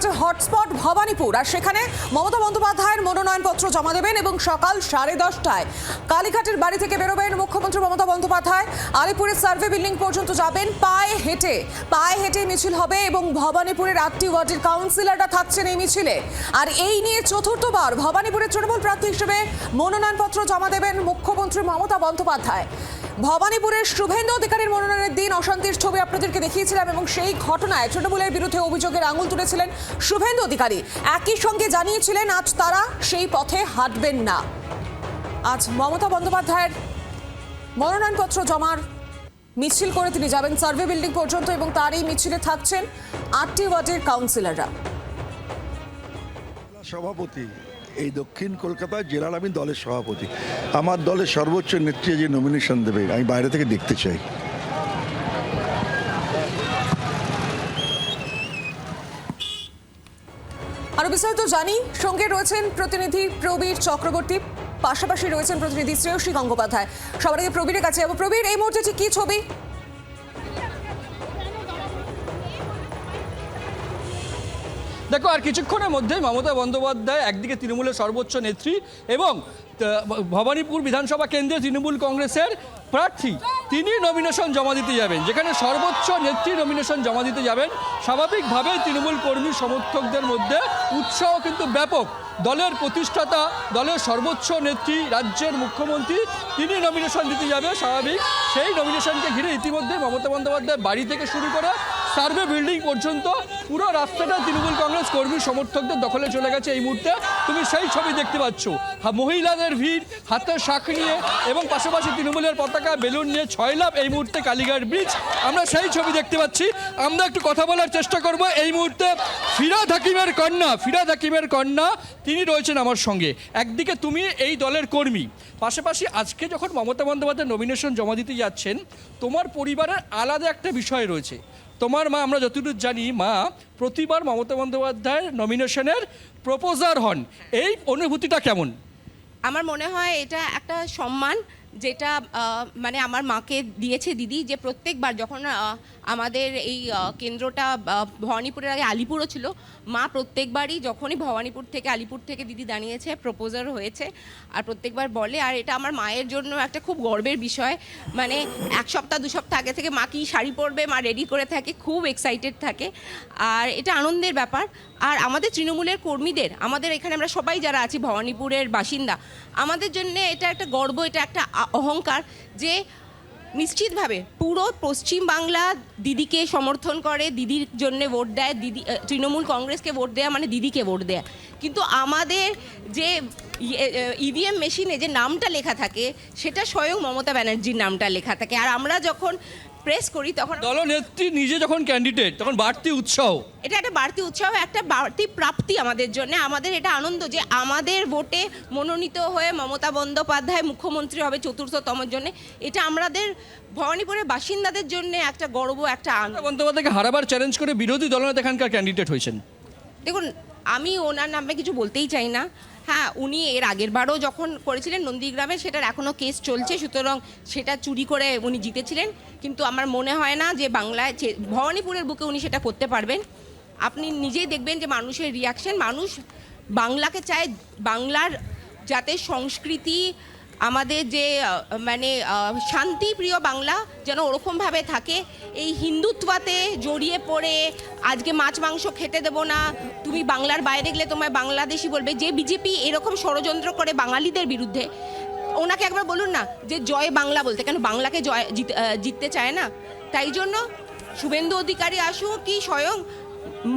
কালিঘাটের hotspot Bhabanipur, আর সেখানে মমতা বন্দ্যোপাধ্যায়ের মনোনয়নপত্র জমা দেবেন এবং সকাল 10:30টায় কালীঘাটের বাড়ি থেকে বেরোবেন মুখ্যমন্ত্রী মমতা বন্দ্যোপাধ্যায়। আলিপুরের সার্ভে বিল্ডিং পর্যন্ত যাবেন পায়ে হেঁটে মিছিল হবে এবং ভবানীপুরের 8টি ওয়ার্ডের কাউন্সিলররা থাকছেন এই মিছিলে। আর এই নিয়ে চতুর্থবার ভবানীপুরের তৃণমূল প্রার্থী হিসেবে মনোনয়নপত্র জমা দেবেন মুখ্যমন্ত্রী মমতা বন্দ্যোপাধ্যায়। ভবানীপুরের শুভেন্দু অধিকারীর মনোনয়নের দিন অশান্তির ছবি আপনাদেরকে দেখিয়েছিলাম এবং সেই ঘটনায় তৃণমূলের বিরুদ্ধে অভিযোগের আঙুল তুলেছিলেন শুভেন্দু অধিকারী। একই সঙ্গে জানিয়েছিলেন আজ তারা সেই পথে হাঁটবেন না। আজ মমতা বন্দ্যোপাধ্যায়ের মনোনয়নপত্র জমার মিছিল করে তিনি যাবেন সার্ভে বিল্ডিং পর্যন্ত এবং তার এই মিছিলে থাকছেন 8টি ওয়ার্ডের কাউন্সিলররা। সভাপতি এই দক্ষিণ কলকাতা জেলার আমি দলের সভাপতি। আমার দলের সর্বোচ্চ নেত্রী যে নমিনেশন দেবে আমি বাইরে থেকে দেখতে চাই। আরো বিস্তারিত জানি, সঙ্গে রয়েছেন প্রতিনিধি প্রবীর চক্রবর্তী, পাশাপাশি রয়েছেন প্রতিনিধি শ্রেয়সী গঙ্গোপাধ্যায়। সবার আগে প্রবীরের কাছে যাবো। প্রবীর, এই মুহূর্তে ঠিক কি ছবি? দেখো, আর কিছুক্ষণের মধ্যেই মমতা বন্দ্যোপাধ্যায় একদিকে তৃণমূলের সর্বোচ্চ নেত্রী এবং ভবানীপুর বিধানসভা কেন্দ্রে তৃণমূল কংগ্রেসের প্রার্থী, তিনি নমিনেশন জমা দিতে যাবেন। যেখানে সর্বোচ্চ নেত্রী নমিনেশন জমা দিতে যাবেন, স্বাভাবিকভাবেই তৃণমূল কর্মী সমর্থকদের মধ্যে উৎসাহ কিন্তু ব্যাপক। দলের প্রতিষ্ঠাতা, দলের সর্বোচ্চ নেত্রী, রাজ্যের মুখ্যমন্ত্রী, তিনি নমিনেশন দিতে যাবে স্বাভাবিক। সেই নমিনেশনকে ঘিরে ইতিমধ্যে মমতা বন্দ্যোপাধ্যায় বাড়ি থেকে শুরু করে সার্ভে বিল্ডিং পর্যন্ত পুরো রাস্তাটা তৃণমূল কংগ্রেস কর্মী সমর্থকদের দখলে চলে গেছে। এই মুহূর্তে তুমি সেই ছবি দেখতে পাচ্ছ, মহিলাদের ভিড়, হাতে শাঁখ নিয়ে এবং পাশাপাশি তৃণমূলের পতাকা, বেলুন নিয়ে 6 লাফ এই মুহূর্তে কালীঘাট ব্রিজ। আমরা সেই ছবি দেখতে পাচ্ছি। আমরা একটু কথা বলার চেষ্টা করব। এই মুহূর্তে ফিরহাদ হাকিমের কন্যা তিনি রয়েছেন আমার সঙ্গে। একদিকে তুমি এই দলের কর্মী, পাশাপাশি আজকে যখন মমতা বন্দ্যোপাধ্যায় নমিনেশন জমা দিতে যাচ্ছেন, তোমার পরিবারের আলাদা একটা বিষয় রয়েছে। তোমার মা, আমরা যতটুকু জানি, মা প্রতিবার মমতা বন্দ্যোপাধ্যায়ের নমিনেশনের প্রপোজার হন। এই অনুভূতিটা কেমন? আমার মনে হয় এটা একটা সম্মান, যেটা মানে আমার মাকে দিয়েছে দিদি, যে প্রত্যেকবার যখন আমাদের এই কেন্দ্রটা ভবানীপুরের আগে আলিপুরও ছিল, মা প্রত্যেকবারই যখনই ভবানীপুর থেকে আলিপুর থেকে দিদি দাঁড়িয়েছে, প্রপোজার হয়েছে, আর প্রত্যেকবার বলে। আর এটা আমার মায়ের জন্য একটা খুব গর্বের বিষয়। মানে 1 সপ্তাহ 2 সপ্তাহ আগে থেকে মা কি শাড়ি পরবে মা রেডি করে থাকে, খুব এক্সাইটেড থাকে। আর এটা আনন্দের ব্যাপার। আর আমাদের তৃণমূলের কর্মীদের, আমাদের এখানে আমরা সবাই যারা আছি ভবানীপুরের বাসিন্দা, আমাদের জন্য এটা একটা গর্ব, এটা একটা অহংকার যে নিশ্চিতভাবে পুরো পশ্চিম বাংলা দিদিকে সমর্থন করে, দিদির জন্য ভোট দেয়। দিদি, তৃণমূল কংগ্রেসকে ভোট দেয়া মানে দিদিকে ভোট দেয়া। কিন্তু আমাদের যে ইভিএম মেশিনে যে নামটা লেখা থাকে, সেটা স্বয়ং মমতা ব্যানার্জির নামটা লেখা থাকে। আর আমরা যখন প্রেস করি তখন দলনেত্রী নিজে যখন ক্যান্ডিডেট, তখন বাড়তি উৎসাহ, এটা একটা বাড়তি উৎসাহ, একটা বাড়তি প্রাপ্তি আমাদের জন্য। আমাদের এটা আনন্দ যে আমাদের ভোটে মনোনীত হয়ে মমতা বন্দ্যোপাধ্যায় মুখ্যমন্ত্রী হবে 4র্থতমের জন্য। এটা আমাদের ভবানীপুরের বাসিন্দাদের জন্য একটা গর্ব, একটা আনন্দ। বন্দ্যোপাধ্যায়কে হারাবার চ্যালেঞ্জ করে বিরোধী দলনেতা এখানকার ক্যান্ডিডেট হয়েছেন। দেখুন, আমি ওনার নামে কিছু বলতেই চাই না। হ্যাঁ, উনি এর আগের বারও যখন করেছিলেন নন্দীগ্রামে, সেটার এখনও কেস চলছে, সুতরাং সেটা চুরি করে উনি জিতেছিলেন। কিন্তু আমার মনে হয় না যে বাংলায়, ভবানীপুরের বুকে উনি সেটা করতে পারবেন। আপনি নিজেই দেখবেন যে মানুষের রিয়াকশন, মানুষ বাংলাকে চায়, বাংলার যাতে সংস্কৃতি, আমাদের যে মানে শান্তিপ্রিয় বাংলা যেন ওরকমভাবে থাকে। এই হিন্দুত্বাতে জড়িয়ে পড়ে আজকে মাছ মাংস খেতে দেবো না, তুমি বাংলার বাইরে গেলে তোমায় বাংলাদেশি বলবে, যে বিজেপি এরকম ষড়যন্ত্র করে বাঙালিদের বিরুদ্ধে, ওনাকে একবার বলুন না যে জয় বাংলা বলতে, কেন বাংলাকে জিততে চায় না? তাই জন্য শুভেন্দু অধিকারী আসুক কি স্বয়ং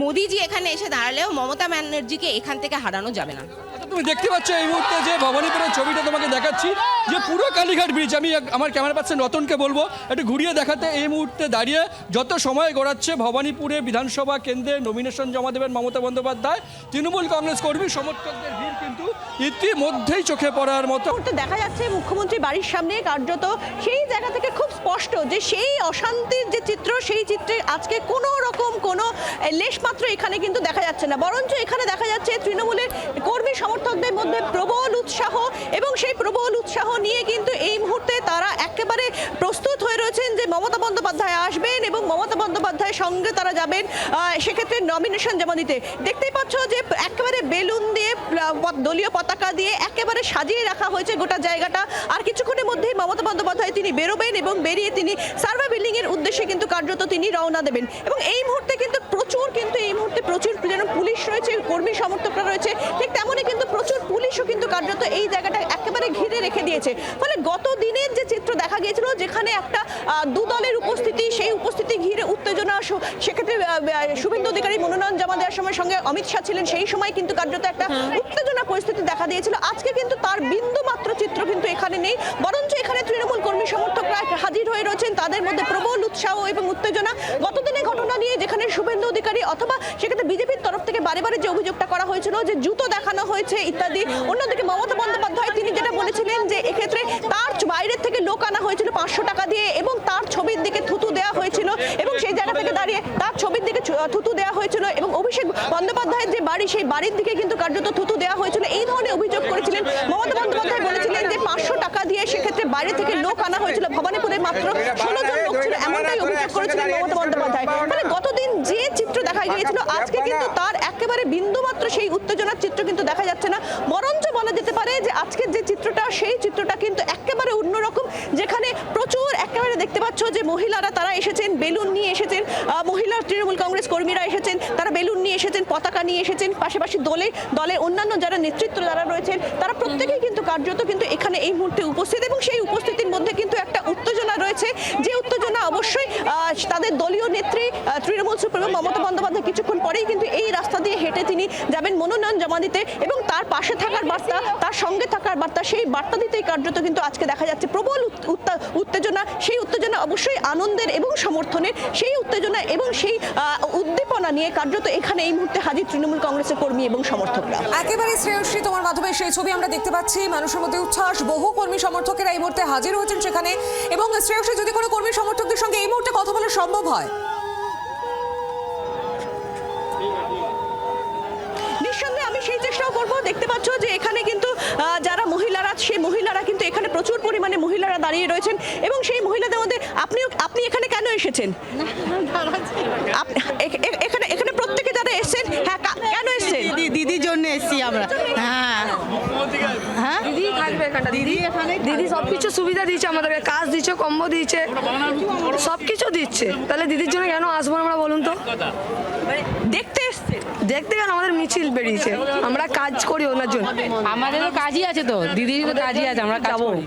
মোদিজি এখানে এসে দাঁড়ালেও মমতা ব্যানার্জিকে এখান থেকে হারানো যাবে না। তুমি দেখতে পাচ্ছ এই মুহূর্তে যে ভবানীপুরের ছবিটা তোমাকে দেখাচ্ছি, যে পুরো কালীঘাট ব্রিজ। আমি আমার ক্যামেরা পার্সন রতনকে বলবো একটু ঘুরিয়ে দেখাতে। এই মুহূর্তে দাঁড়িয়ে যত সময় গড়াচ্ছে, ভবানীপুরে বিধানসভা কেন্দ্রে নমিনেশন জমা দেবেন মমতা বন্দ্যোপাধ্যায়, তৃণমূল কংগ্রেস কর্মী সমর্থকদের ভিড় কিন্তু ইতিমধ্যেই চোখে পড়ার মতো। দেখা যাচ্ছে মুখ্যমন্ত্রী বাড়ির সামনে কার্যত সেই জায়গা থেকে খুব স্পষ্ট যে সেই অশান্তির যে চিত্র, সেই চিত্রে আজকে কোনো রকম কোনো লেশমাত্র এখানে কিন্তু দেখা যাচ্ছে না। বরঞ্চ এখানে দেখা যাচ্ছে তৃণমূলের কর্মী সমর্থকদের মধ্যে প্রবল উৎসাহ, এবং সেই প্রবল উৎসাহ নিয়ে কিন্তু এই মুহূর্তে তারা একেবারে প্রস্তুত হয়ে রয়েছেন যে মমতা বন্দ্যোপাধ্যায় আসবেন এবং মমতা বন্দ্যোপাধ্যায়ের সঙ্গে তারা যাবেন সেক্ষেত্রে নমিনেশন জমা দিতে। দেখতেই পাচ্ছ যে একেবারে বেলুন দিয়ে দলীয় পতাকা দিয়ে একেবারে সাজিয়ে রাখা হয়েছে গোটা জায়গাটা। আর কিছুক্ষণের মধ্যেই মমতা বন্দ্যোপাধ্যায় তিনি বেরোবেন এবং বেরিয়ে তিনি সার্ভে বিল্ডিং এর উদ্দেশ্যে কিন্তু কার্যত তিনি রওনা দেবেন। এবং এই মুহূর্তে কিন্তু প্রচুর পুলিশ রয়েছে, কর্মী সমর্থকরা রয়েছে, ঠিক তেমনই কিন্তু প্রচুর পুলিশও কিন্তু কার্যত এই জায়গাটা একেবারে ঘিরে রেখে দিয়েছে। ফলে গত দিনের যে চিত্র দেখা গিয়েছিল যেখানে একটা দু দলের উপস্থিতি, সেই উপস্থিতি ঘিরে উত্তেজনা, সেক্ষেত্রে শুভেন্দু অধিকারী মনোনয়ন জমা দেওয়ার সময় সঙ্গে অমিত শাহ ছিলেন, সেই সময় কিন্তু কার্যত একটা উত্তেজনা পরিস্থিতি দেখা দিয়েছিল। আজকে কিন্তু তার বিন্দু মাত্র চিত্র কিন্তু এখানে নেই, বরঞ্চ এখানে তৃণমূল কর্মী সমর্থকরা হাজির হয়ে রয়েছেন, তাদের মধ্যে প্রবল উৎসাহ এবং উত্তেজনা। গতদিনের ঘটনা নিয়ে যেখানে শুভেন্দু অধিকারী অথবা সেক্ষেত্রে বিজেপির তরফ থেকে বারে বারে যে অভিযোগটা করা হয়েছিল যে জুতো দেখানো হয়েছে ইত্যাদি, অন্যদিকে মমতা বন্দ্যোপাধ্যায় তিনি যেটা বলেছিলেন যে এক্ষেত্রে তার বাইরের থেকে লোক আনা হয়েছিল 500 টাকা দিয়ে এবং তার ছবির দিকে থুতু দেওয়া হয়েছিল এবং সেই জায়গা থেকে দাঁড়িয়ে তার ছবির দিকে থুতু দেওয়া হয়েছিল এবং অভিষেক বন্দ্যোপাধ্যায়ের যে বাড়ি সেই বাড়ির দিকে কিন্তু কার্যত থুতু দেওয়া হয়েছিল। এই ধরনের অভিযোগ করেছিলেন মমতা বন্দ্যোপাধ্যায়, বলেছিলেন যে 500 টাকা দিয়ে সেক্ষেত্রে বাইরে থেকে লোক আনা হয়েছিল। ভবানীপুরে মাত্র 16 জন লোক ছিল, এমনটাই অভিযোগ করেছিলেন মমতা বন্দ্যোপাধ্যায়। মানে গতদিন যে চিত্র দেখা গিয়েছিল আজকে কিন্তু তার একেবারে বিন্দুমাত্র সেই উত্তেজনার চিত্র কিন্তু দেখা যাচ্ছে না, বরঞ্চ বলা যেতে পারে যে আজকের যে চিত্রটা সেই চিত্রটা কিন্তু একেবারে অন্যরকম, যেখানে প্রচুর একেবারে দেখতে পাচ্ছ যে মহিলারা তারা এসেছেন, বেলুন নিয়ে এসেছেন, মহিলা তৃণমূল কংগ্রেস কর্মীরা এসেছেন, তারা বেলুন নিয়ে এসেছেন, পতাকা নিয়ে এসেছেন, পাশাপাশি দলের অন্যান্য যারা নেতৃত্ব যারা রয়েছেন তারা প্রত্যেকেই কিন্তু কার্যত কিন্তু এখানে এই মুহূর্তে উপস্থিত এবং সেই উপস্থিতির মধ্যে কিন্তু একটা উত্তেজনা রয়েছে, যে উত্তেজনা অবশ্যই তাদের দলীয় নেত্রী তৃণমূল সুপ্রিমো মমতা বন্দ্যোপাধ্যায় কিছুক্ষণ পরেই কিন্তু এই রাস্তা দিয়ে হেঁটে তিনি যাবেন মনোনয়ন জমা দিতে এবং তার পাশে থাকার বার্তা, তার সঙ্গে থাকার বার্তা, সেই বার্তা দিতেই কার্যত কিন্তু আজকে দেখা যাচ্ছে প্রবল উত্তেজনা। সেই উত্তেজনা অবশ্যই আনন্দের এবং সমর্থনের, সেই উত্তেজনা এবং সেই উদ্দীপনা নিয়ে কার্যত এখানে এই মুহূর্তে হাজির তৃণমূল কংগ্রেসের কর্মী এবং সমর্থকরা। একেবারে শ্রেয়শ্রী, তোমার মাধ্যমে সেই ছবি আমরা দেখতে পাচ্ছি, মানুষের মধ্যে উচ্ছ্বাস, বহু কর্মী সমর্থকেরা এই মুহূর্তে হাজির হয়েছেন সেখানে। এবং শ্রেয়শ্রী, যদি কোনো কর্মী সমর্থকদের সঙ্গে এই মুহূর্তে কথা বলা সম্ভব হয়? নিঃসন্দেহে আমি সেই চেষ্টাও করব। দেখতে পাচ্ছ যে এখানে কিন্তু যারা মহিলারা, সেই মহিলারা কিন্তু এখানে প্রচুর পরিমাণে মহিলারা দাঁড়িয়ে রয়েছেন এবং সেই মহিলাদের মধ্যে আপনি এখানে কেন এসেছেন? এখানে প্রত্যেকে যারা এসেছেন, হ্যাঁ কেন এসেছেন? দিদির জন্য এসেছি আমরা। হ্যাঁ হ্যাঁ দিদি থাকবে এখানটা, দিদি সবকিছু সুবিধা দিচ্ছে আমাদেরকে, কাজ দিচ্ছে, কম্বো দিচ্ছে, সবকিছু দিচ্ছে, তাহলে দিদির জন্য কেন আসবো আমরা বলুন তো? দেখতে এসেছেন? দেখতে কেন, আমাদের মিছিল বেরিয়েছে, আমরা কাজ করি ওনার জন্য। আমাদেরও কাজই আছে তো, দিদির তো কাজই আছে, আমরা কাজ করি।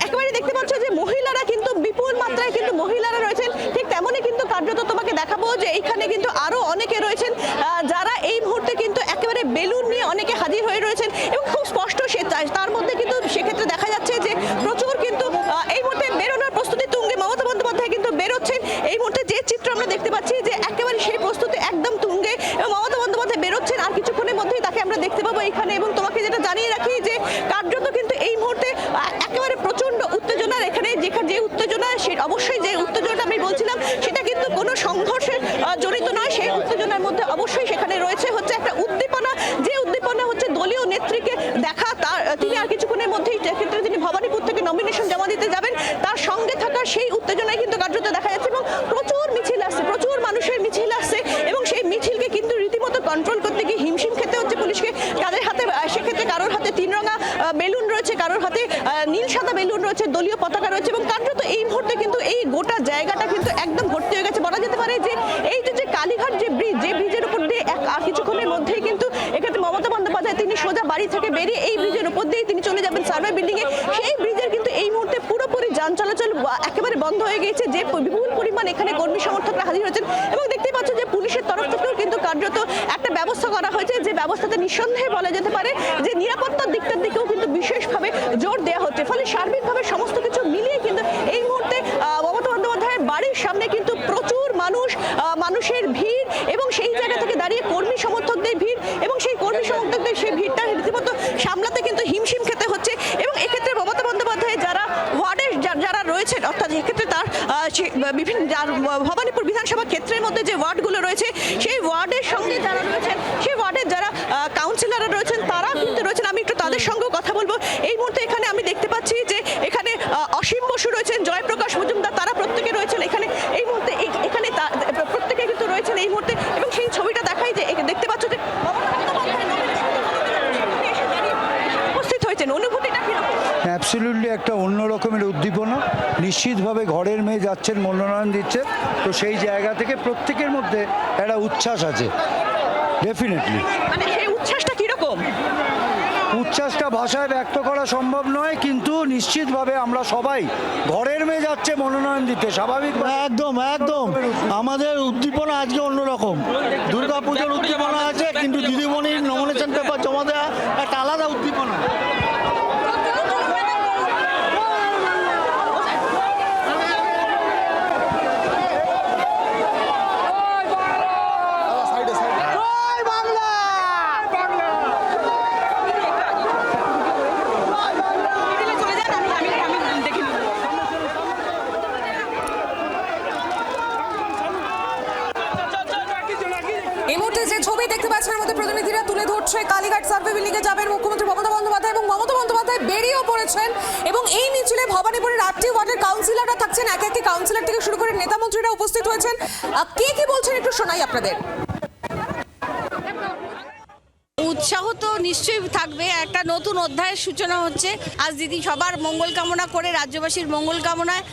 একেবারে দেখতে পাচ্ছ যে মহিলারা কিন্তু বিপুল মাত্রায় কিন্তু মহিলারা রয়েছেন, ঠিক তেমনই কিন্তু কার্যত তোমাকে দেখাবো যে এইখানে কিন্তু আরো অনেকে রয়েছেন যারা এই মুহূর্তে কিন্তু একেবারে বেলুন নিয়ে অনেকে হাজির হয়ে রয়েছেন এবং খুব স্পষ্ট তার মধ্যে কিন্তু সেক্ষেত্রে দেখা যাচ্ছে যে প্রচুর কিন্তু এই মুহূর্তে বেরোনোর প্রস্তুতি তুঙ্গে। মমতা বন্দ্যোপাধ্যায় কিন্তু বেরোচ্ছেন, এই মুহূর্তে যে চিত্র আমরা দেখতে পাচ্ছি যে একেবারে সেই প্রস্তুতি একদম তুঙ্গে এবং মমতা বন্দ্যোপাধ্যায় বেরোচ্ছেন আর কিছুক্ষণের মধ্যেই তাকে আমরা দেখতে পাবো এখানে। এবং তোমাকে যেটা জানিয়ে রাখি যে কার্যত কিন্তু এই মুহূর্তে একেবারে প্রচন্ড উত্তেজনার এখানে, যে উত্তেজনা অবশ্যই যে উত্তেজনাটা আমি বলছিলাম সেটা কিন্তু কোনো সংঘর্ষে জড়িত নয়, সেই উত্তেজনার মধ্যে অবশ্যই সেখানে রয়েছে হচ্ছে একটা উদ্দীপনা, যে উদ্দীপনা হচ্ছে দলীয় নেত্রীকে দেখা। তিনি আর কিছুক্ষণের মধ্যেই ক্ষেত্রে তিনি ভবানীপুর থেকে নমিনেশন জমা দিতে যাবেন, তার সঙ্গে থাকার সেই উত্তেজনায় কিন্তু কার্যত দেখা যাচ্ছে এবং প্রচুর মিছিল আসছে, প্রচুর মানুষের মিছিল আসছে এবং সেই মিছিলকে কিন্তু রীতিমতো কন্ট্রোল করতে গিয়ে হিমশিম খেতে হচ্ছে পুলিশকে। কাদের হাতে, সেক্ষেত্রে কারোর হাতে 3 রঙা বেলুন রয়েছে, কারোর হাতে নীল সাদা বেলুন রয়েছে, দলীয় পতাকা রয়েছে এবং কার্যত এই মুহূর্তে কিন্তু এই গোটা জায়গাটা কিন্তু একদম ভর্তি হয়ে গেছে। বলা যেতে পারে যে এই যে কালীঘাট যে ব্রিজ, যে ব্রিজের উপর দিয়ে কিছুক্ষণের মধ্যেই কিন্তু এক্ষেত্রে মমতা বন্দ্যোপাধ্যায় তিনি সোজা বাড়ি থেকে বেরিয়ে এই ব্রিজের উপর দিয়ে তিনি চলে যাবেন সার্ভে বিল্ডিং এ। সেই ব্রিজের কিন্তু এই মুহূর্তে পুরোপুরি যান চলাচল একেবারে বন্ধ হয়ে গিয়েছে, যে বিপুল পরিমাণ এখানে কর্মী সমর্থকরা হাজির হয়েছেন এবং দেখতেই পাচ্ছ যে পুলিশের তরফ থেকেও কিন্তু কার্যত একটা ব্যবস্থা করা হয়েছে, যে ব্যবস্থাতে নিঃসন্দেহে বলা যেতে পারে যে নিরাপত্তার দিকটার দিকেও কিন্তু বিশেষভাবে জোর দেওয়া হচ্ছে। ফলে সার্বিকভাবে সমস্ত কিছু মিলিয়ে কিন্তু এই মুহূর্তে মমতা বন্দ্যোপাধ্যায়ের বাড়ির সামনে কিন্তু প্রচুর মানুষের ভিড় এবং সেই জায়গা থেকে দাঁড়িয়ে কর্মী সমর্থকদের ভিড় এবং সেই কর্মী সমর্থকদের সেই ভিড়টা রীতিমতো সামলাতে কিন্তু হিমশিম খেতে হচ্ছে। এবং এক্ষেত্রে মমতা বন্দ্যোপাধ্যায় যারা ওয়ার্ডের যারা রয়েছেন, অর্থাৎ এক্ষেত্রে তার বিভিন্ন ভবানীপুর বিধানসভা ক্ষেত্রের মধ্যে যে ওয়ার্ডগুলো রয়েছে সেই ওয়ার্ডের সঙ্গে যারা রয়েছেন, সেই ওয়ার্ডের যারা কাউন্সিলররা রয়েছেন তারা কিন্তু রয়েছেন। আমি একটু তাদের সঙ্গেও কথা বলবো। এই মুহূর্তে এখানে আমি দেখতে পাচ্ছি যে এখানে অসীম বসু দেখতে পাচ্ছ যে মমতা বন্দ্যোপাধ্যায় উপস্থিত হয়েছেন, অনুভূতিটা কিরকম? অ্যাবসলিউটলি একটা অন্য রকমের উদ্দীপনা। নিশ্চিতভাবে ঘরের মেয়ে যাচ্ছেন, মনোনয়ন দিচ্ছে, তো সেই জায়গা থেকে প্রত্যেকের মধ্যে একটা উচ্ছ্বাস আছে ডেফিনেটলি। মানে সেই উচ্ছ্বাসটা কিরকম? উচ্ছ্বাসটা ভাষায় ব্যক্ত করা সম্ভব নয়, কিন্তু নিশ্চিতভাবে আমরা সবাই ঘরের মেয়ে যাচ্ছে মনোনয়ন দিতে, স্বাভাবিক। একদম একদম আমাদের উদ্দীপনা আজকে অন্যরকম। দুর্গাপুজোর উদ্দীপনা আছে, কিন্তু দিদিমণির নমিনেশন পেপার জমা দেওয়া একটা আলাদা উদ্দীপনা। এই মুহূর্তে যে ছবি দেখতে পাচ্ছেন আমাদের প্রতিনিধিরা তুলে ধরছে, কালীঘাট সার্ভে বিল্ডিং এ যাবেন মুখ্যমন্ত্রী মমতা বন্দ্যোপাধ্যায়, এবং মমতা বন্দ্যোপাধ্যায় বেরিয়েও পড়েছেন। এবং এই মিছিলে ভবানীপুরের 8টি ওয়ার্ডের কাউন্সিলররা থাকছেন, এক একটি কাউন্সিলর থেকে শুরু করে নেতা মন্ত্রীরা উপস্থিত হয়েছেন। কে কি বলছেন একটু শোনাই আপনাদের। উৎসাহ তো নিশ্চয়ই থাকবে, একটা নতুন অধ্যায়ের সূচনা হচ্ছে। আজ দিদি সবার মঙ্গল কামনা করে, রাজ্যবাসীর মঙ্গল কামনায়,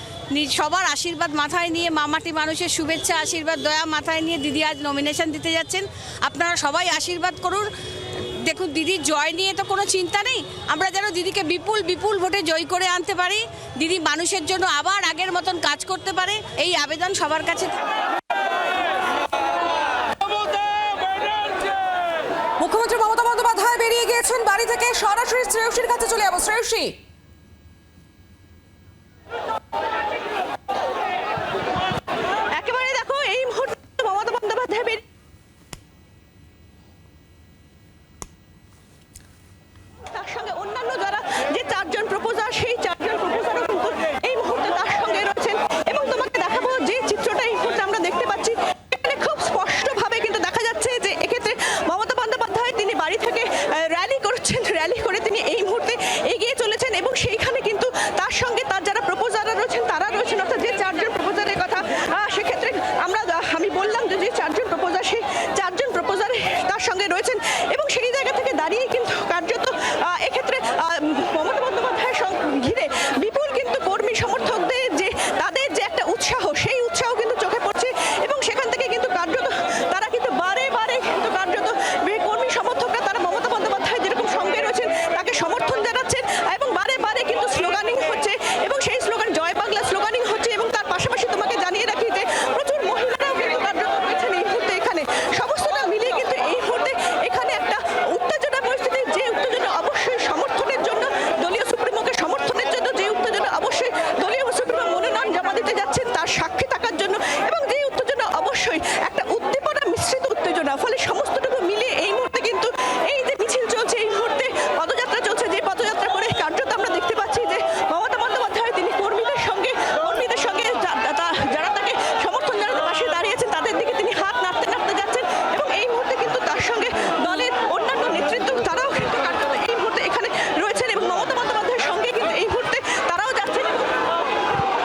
সবার আশীর্বাদ মাথায় নিয়ে, মামাটি মানুষের শুভেচ্ছা আশীর্বাদ দয়া মাথায় নিয়ে দিদি আজ নমিনেশন দিতে যাচ্ছেন। আপনারা সবাই আশীর্বাদ করুন। দেখুন, দিদির জয় নিয়ে তো কোনো চিন্তা নেই, আমরা যেন দিদিকে বিপুল বিপুল ভোটে জয় করে আনতে পারি, দিদি মানুষের জন্য আবার আগের মতন কাজ করতে পারে, এই আবেদন সবার কাছে। মুখ্যমন্ত্রী মমতা বন্দ্যোপাধ্যায় বেরিয়ে গিয়েছেন বাড়ি থেকে, সরাসরি শ্রেয়সীর কাছে চলে যাবো। শ্রেয়সী, একেবারে দেখো এই মুহূর্তে মমতা বন্দ্যোপাধ্যায় তার সঙ্গে অন্যান্য যারা যে 4 জন প্রপোজার, সেই 4 জন প্রপোজারও কিন্তু এই মুহূর্তে তার সঙ্গে রয়েছেন। এবং তোমাকে দেখাবো যে চিত্রটা এই মুহূর্তে আমরা দেখতে পাচ্ছি, এখানে খুব স্পষ্টভাবে কিন্তু দেখা যাচ্ছে যে এক্ষেত্রে মমতা বন্দ্যোপাধ্যায় তিনি বাড়ি থেকে র্যালি করছেন, র্যালি করে তিনি এই মুহূর্তে এগিয়ে চলেছেন। এবং সেইখানে কিন্তু তার সঙ্গে তার যারা প্রপোজাররা রয়েছেন তারা রয়েছেন, অর্থাৎ যে 4 জন প্রপোজারের কথা সেক্ষেত্রে আমি বললাম যে 4 জন প্রপোজার, সেই 4 জন প্রপোজার তার সঙ্গে রয়েছেন। এবং সেই জায়গা থেকে দাঁড়িয়ে কিন্তু কার্যত এক্ষেত্রে মমতা বন্দ্যোপাধ্যায়ের ঘিরে বিপুল কিন্তু কর্মী সমর্থকদের যে তাদের যে একটা উৎসাহ, সেই উৎসাহ কিন্তু চোখে পড়ছে। এবং সেখান থেকে কিন্তু কার্যত তারা কিন্তু বারে বারে কিন্তু কার্যত কর্মী সমর্থকরা তারা মমতা বন্দ্যোপাধ্যায় যেরকম সঙ্গে রয়েছেন তাকে সমর্থন জানাচ্ছেন, এবং বারে বারে কিন্তু স্লোগানিং হচ্ছে, এবং সেই স্লোগান জয় বাংলা স্লোগানিং হচ্ছে। এবং তার পাশাপাশি তোমাকে জানিয়ে রাখি যে প্রচুর মহিলারাও কিন্তু কার্যত রয়েছেন এই মুহূর্তে এখানে। সমস্তটা মিলিয়ে কিন্তু এই মুহূর্তে এখানে একটা উত্তেজনা পরিস্থিতি, যে উত্তেজনা অবশ্যই সমর্থনের জন্য, দলীয় সুপ্রিমোকে সমর্থনের জন্য, যে উত্তেজনা অবশ্যই দলীয় সুপ্রিমো মনোনয়ন জমা দিতে যাচ্ছেন তার সাক্ষী থাকার জন্য, এবং যে উত্তেজনা অবশ্যই একটা উদ্দীপনা মিশ্রিত উত্তেজনা। ফলে সমস্তটুকু মিলিয়ে এই মুহূর্তে কিন্তু এই যে মিছিল চলছে, এই মুহূর্তে পদযাত্রা চলছে, যে পদযাত্রা করে কার্যত আমরা দেখতে পাচ্ছি যে মমতা বন্দ্যোপাধ্যায় তিনি কর্মীদের সঙ্গে যারা তাকে সমর্থন জানাতে পাশে দাঁড়িয়েছেন তাদের দিকে তিনি হাত নাড়তে নাড়তে যাচ্ছেন। এবং এই মুহূর্তে কিন্তু তার সঙ্গে দলের অন্যান্য নেতৃত্ব তারাও কিন্তু কার্যত এই মুহূর্তে এখানে রয়েছেন, এবং মমতা বন্দ্যোপাধ্যায়ের সঙ্গে কিন্তু এই মুহূর্তে তারাও যাচ্ছেন, এবং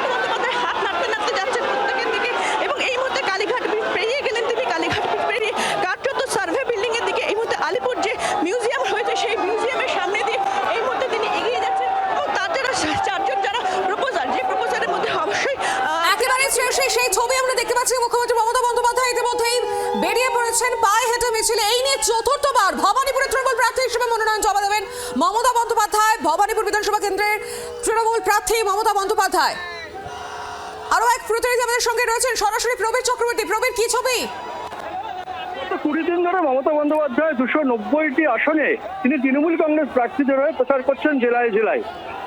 মমতা বন্দ্যোপাধ্যায় হাত নাড়তে নাড়তে যাচ্ছেন প্রত্যেকের দিকে। এবং এই মুহূর্তে কালীঘাট পেরিয়ে গেলেন তিনি, কালীঘাট পেরিয়ে কার্যত সার্ভে বিল্ডিং এর দিকে। এই মুহূর্তে আলিপুর যে মিউজিয়াম হয়েছে সেই মিউজিয়ামের সামনে দিয়ে এই মুহূর্তে তিনি এগিয়ে যাচ্ছেন। এবং তার যারা 4 জন যারা প্রপোজার, যে প্রপোজারের মধ্যে অবশ্যই একেবারে শ্রেয়সী সেই ছবি আমরা দেখতে পাচ্ছি। মুখ্যমন্ত্রী মমতা বন্দ্যোপাধ্যায় ইতিমধ্যেই বেরিয়ে পড়েছেন পায়ে হেঁটে মিছিলে। এই নিয়ে চতুর্থবার ভবানীপুরের তৃণমূল প্রার্থী হিসেবে মনোনয়ন জমা দেবেন মমতা বন্দ্যোপাধ্যায়। ভবানীপুর বিধানসভা কেন্দ্রের তৃণমূল প্রার্থী মমতা বন্দ্যোপাধ্যায়। আরো এক প্রতিনিধি আমাদের সঙ্গে রয়েছেন, সরাসরি প্রবীর চক্রবর্তী। প্রবীর, কি ছবি? 20 দিন ধরে মমতা বন্দ্যোপাধ্যায় 290টি আসনে তিনি তৃণমূল কংগ্রেস প্রার্থীদের হয়ে প্রচার করছেন জেলায় জেলায়।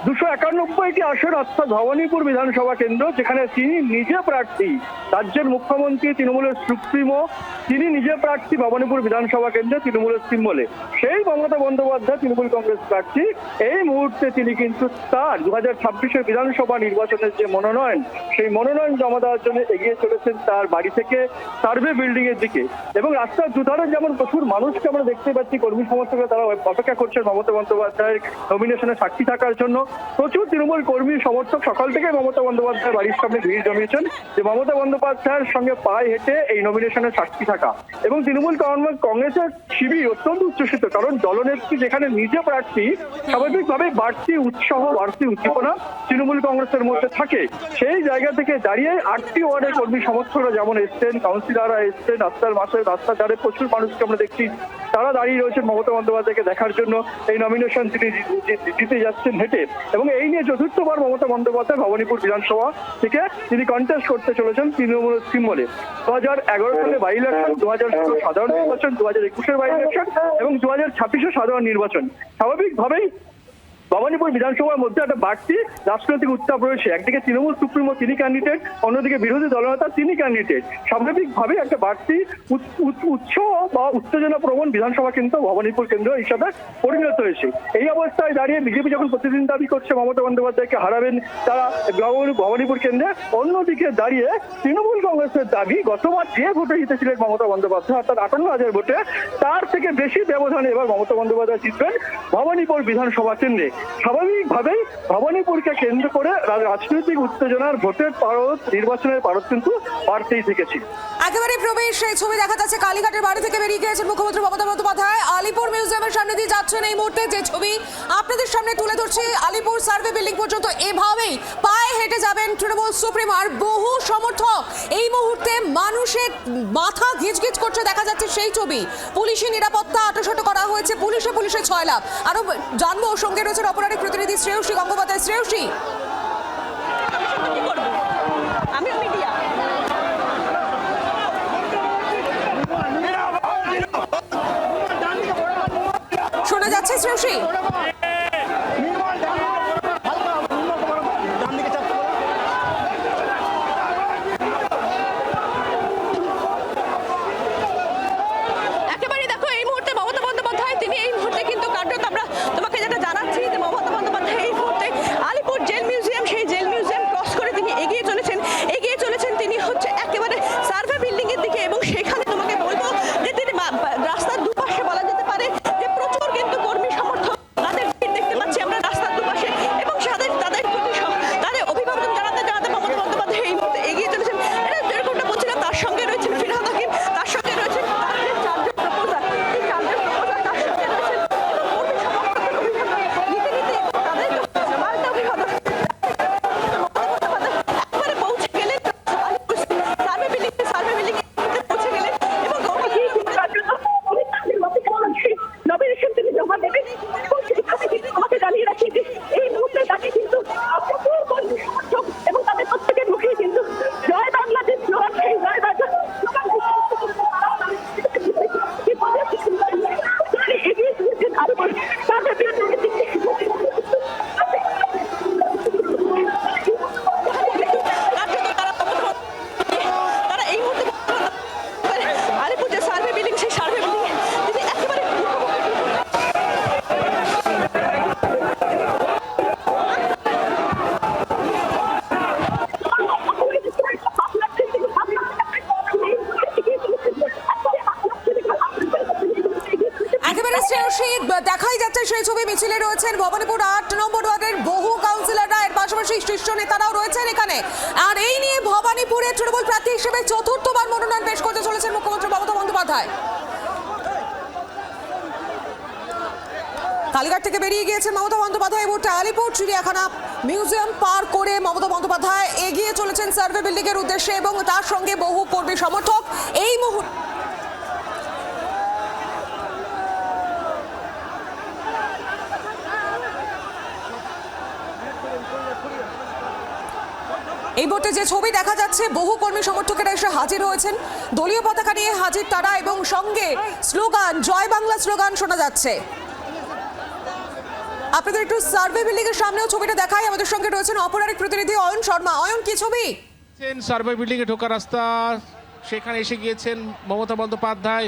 291টি আসন, অর্থাৎ ভবানীপুর বিধানসভা কেন্দ্র, যেখানে তিনি নিজে প্রার্থী। রাজ্যের মুখ্যমন্ত্রী তৃণমূলের সুপ্রিমো, তিনি নিজে প্রার্থী ভবানীপুর বিধানসভা কেন্দ্রে তৃণমূলের সিম্বলে। সেই মমতা বন্দ্যোপাধ্যায় তৃণমূল কংগ্রেস প্রার্থী। এই মুহূর্তে তিনি কিন্তু তার 2026-এর বিধানসভা নির্বাচনের যে মনোনয়ন, সেই মনোনয়ন জমা দেওয়ার জন্য এগিয়ে চলেছেন তার বাড়ি থেকে সার্ভে বিল্ডিং এর দিকে। এবং রাস্তার দুধারে যেমন প্রচুর মানুষকে আমরা দেখতে পাচ্ছি, কর্মী সমর্থকরা তারা অপেক্ষা করছেন মমতা বন্দ্যোপাধ্যায়ের নমিনেশনে সাক্ষী থাকার জন্য। প্রচুর তৃণমূল কর্মী সমর্থক সকাল থেকে মমতা বন্দ্যোপাধ্যায় বাড়ির সামনে ভিড় জমিয়েছেন, যে মমতা বন্দ্যোপাধ্যায়ের সঙ্গে পায়ে হেঁটে এই নমিনেশনে সাক্ষী থাকবেন। থাকা। এবং তৃণমূল কংগ্রেসের শিবির অত্যন্ত উচ্ছ্বসিত, কারণ দলনেত্রী যেখানে নিজে প্রার্থী, স্বাভাবিকভাবে বাড়তি উৎসাহ, বাড়তি উদ্দীপনা তৃণমূল কংগ্রেসের মধ্যে থাকে। সেই জায়গা থেকে দাঁড়িয়ে 8টি ওয়ার্ডের কর্মী সমর্থকরা যেমন এসছেন, কাউন্সিলররা এসছেন, রাস্তার মাসে রাস্তা ধারে প্রচুর মানুষকে আমরা দেখছি তারা দাঁড়িয়ে রয়েছেন মমতা বন্দ্যোপাধ্যায়কে দেখার জন্য। এই নমিনেশন তিনি দিতে যাচ্ছেন হেঁটে, এবং এই নিয়ে চতুর্থবার মমতা বন্দ্যোপাধ্যায় ভবানীপুর বিধানসভা থেকে তিনি কন্টেস্ট করতে চলেছেন তৃণমূল সিম্বলে। 2011 সালে বাই ইলেকশন, 2016 সাধারণ নির্বাচন, 2021 বাই ইলেকশন এবং 2026 সাধারণ নির্বাচন। স্বাভাবিকভাবেই ভবানীপুর বিধানসভার মধ্যে একটা বাড়তি রাজনৈতিক উত্তাপ রয়েছে। একদিকে তৃণমূল সুপ্রিমো তিনি ক্যান্ডিডেট, অন্যদিকে বিরোধী দলনেতা তিনি ক্যান্ডিডেট। স্বাভাবিকভাবে একটা বাড়তি উৎসাহ বা উত্তেজনা প্রবণ বিধানসভা কিন্তু ভবানীপুর কেন্দ্র হিসাবে পরিণত হয়েছে। এই অবস্থায় দাঁড়িয়ে বিজেপি যখন প্রতিদিন দাবি করছে মমতা বন্দ্যোপাধ্যায়কে হারাবেন তারা ভবানীপুর কেন্দ্রে, অন্যদিকে দাঁড়িয়ে তৃণমূল কংগ্রেসের দাবি গতবার যে ভোটে জিতেছিলেন মমতা বন্দ্যোপাধ্যায় অর্থাৎ 58,000 ভোটে, তার থেকে বেশি ব্যবধানে এবার মমতা বন্দ্যোপাধ্যায় জিতবেন ভবানীপুর বিধানসভা কেন্দ্রে। স্বাভাবিকভাবেই ভবানীপুরকে কেন্দ্র করে রাজনৈতিক উত্তেজনার ভোটের পারদ, নির্বাচনের পারদ কিন্তু বাড়তেই থেকেছে। একেবারে প্রবেশ সেই ছবি দেখা যাচ্ছে কালীঘাটের বাড়ি থেকে বেরিয়ে গিয়েছেন মুখ্যমন্ত্রী মমতা বন্দ্যোপাধ্যায়, আলিপুর মিউজিয়ামের সামনে দিয়ে যাচ্ছেন এই মুহূর্তে। যে ছবি আপনাদের সামনে তুলে ধরছি, আলিপুর সার্ভে বিল্ডিং পর্যন্ত এভাবেই পায়ে হেঁটে যাবেন তৃণমূল সুপ্রিমোর বহু সমর্থক। এই মুহূর্তে মানুষের মাথা গিজগিজ করছে দেখা যাচ্ছে সেই ছবি। পুলিশি নিরাপত্তা আটোসাটো করা হয়েছে, পুলিশে 6 লাখ। আরো জানবো, সঙ্গে রয়েছেন অপরাধী প্রতিনিধি শ্রেয়সী গঙ্গোপাধ্যায়। শ্রেয়সী, শোনা যাচ্ছে শ্রেয়সী? একেবারে দেখো এই মুহূর্তে মমতা বন্দ্যোপাধ্যায় তিনি এই মুহূর্তে কিন্তু কার্যত আমরা তোমাকে যেটা জানাচ্ছি যে মমতা বন্দ্যোপাধ্যায় এই মুহূর্তে আলিপুর জেল মিউজিয়াম, সেই জেল মিউজিয়াম ক্রস করে তিনি এগিয়ে চলেছেন তিনি হচ্ছে একেবারে সার্ভে বিল্ডিং এর দিকে। এবং সেখানে তোমাকে বলবো যে তিনি রাস্তার দুপাশে বলা যেতে পারে যে প্রচুর কিন্তু কর্মী সমর্থক তাদের ভিড় দেখতে পাচ্ছি আমরা রাস্তার দুপাশে, এবং তাদের প্রতি তাদের অভিভাবক জানাতে মমতা বন্দ্যোপাধ্যায় এই মুহূর্তে এগিয়ে চলেছেন। এটা যেরকমটা বলছিলাম, তার সঙ্গে রয়েছেন ফিরহাদ হাকিম, তার সঙ্গে রয়েছেন চারজন প্রপোজার, এই চারজন প্রপোজার তার সঙ্গে রয়েছেন এবং কর্মী সমর্থকদের অভিভাবক নিতে তাদের পাল্টা অভিভাবক একবারে পৌঁছে গেলেন আলিপুর সার্ভে বিল্ডিং পৌঁছে গেলেন এবং নমিনেশন তিনি জমা দেবেন। এবং সেখানে কিন্তু আমাকে জানিয়ে রাখি যে এই মুহূর্তে তাকে কিন্তু সমর্থক এবং তাদের প্রত্যেকের মুখেই কিন্তু জয় বাংলাদেশ স্লোগান, সেই জয় বাংলা এগিয়ে চলেছেন আলিপুর সার্ভে বিল্ডিং এর দিকে। তারা এই মুহূর্তে আলিপুর যে সার্ভে বিল্ডিং, সেই সার্ভে বিল্ডিং তিনি একেবারে একেবারে শ্রেয়সী দেখাই যাচ্ছে সেই ছবি। মিছিলে রয়েছেন ভবানীপুর 8 নম্বর ওয়ার্ডের বহু কাউন্সিলররা, এর পাশাপাশি শীর্ষ নেতারাও রয়েছেন এখানে। আর এই নিয়ে ভবানীপুরে তৃণমূল প্রার্থী হিসেবে চতুর্থবার মনোনয়ন পেশ করতে চলেছেন মুখ্যমন্ত্রী মমতা বন্দ্যোপাধ্যায়। কালীঘাট থেকে বেরিয়ে গিয়েছেন মমতা বন্দ্যোপাধ্যায়। এই মুহূর্তে আলিপুর চিড়িয়াখানা মিউজিয়াম পার করে মমতা বন্দ্যোপাধ্যায় এগিয়ে চলেছেন সার্ভে বিল্ডিং এর উদ্দেশ্যে, এবং তার সঙ্গে বহু কর্মী সমর্থক। এই মুহূর্তে যে ছবি দেখা যাচ্ছে, বহু কর্মী সমর্থকেরা এসে হাজির হয়েছেন, দলীয় পতাকা নিয়ে হাজির তারা, এবং সঙ্গে স্লোগান, জয় বাংলা স্লোগান শোনা যাচ্ছে। আপনাদের একটু সার্ভে বিল্ডিং এর সামনেও ছবিটা দেখাই। আমাদের সঙ্গে রয়েছেন অপরাধী প্রতিনিধি অয়ন শর্মা। অয়ন, কি ছবি? সার্ভে বিল্ডিং এ ঢোকার রাস্তা, সেখানে এসে গিয়েছেন মমতা বন্দ্যোপাধ্যায়।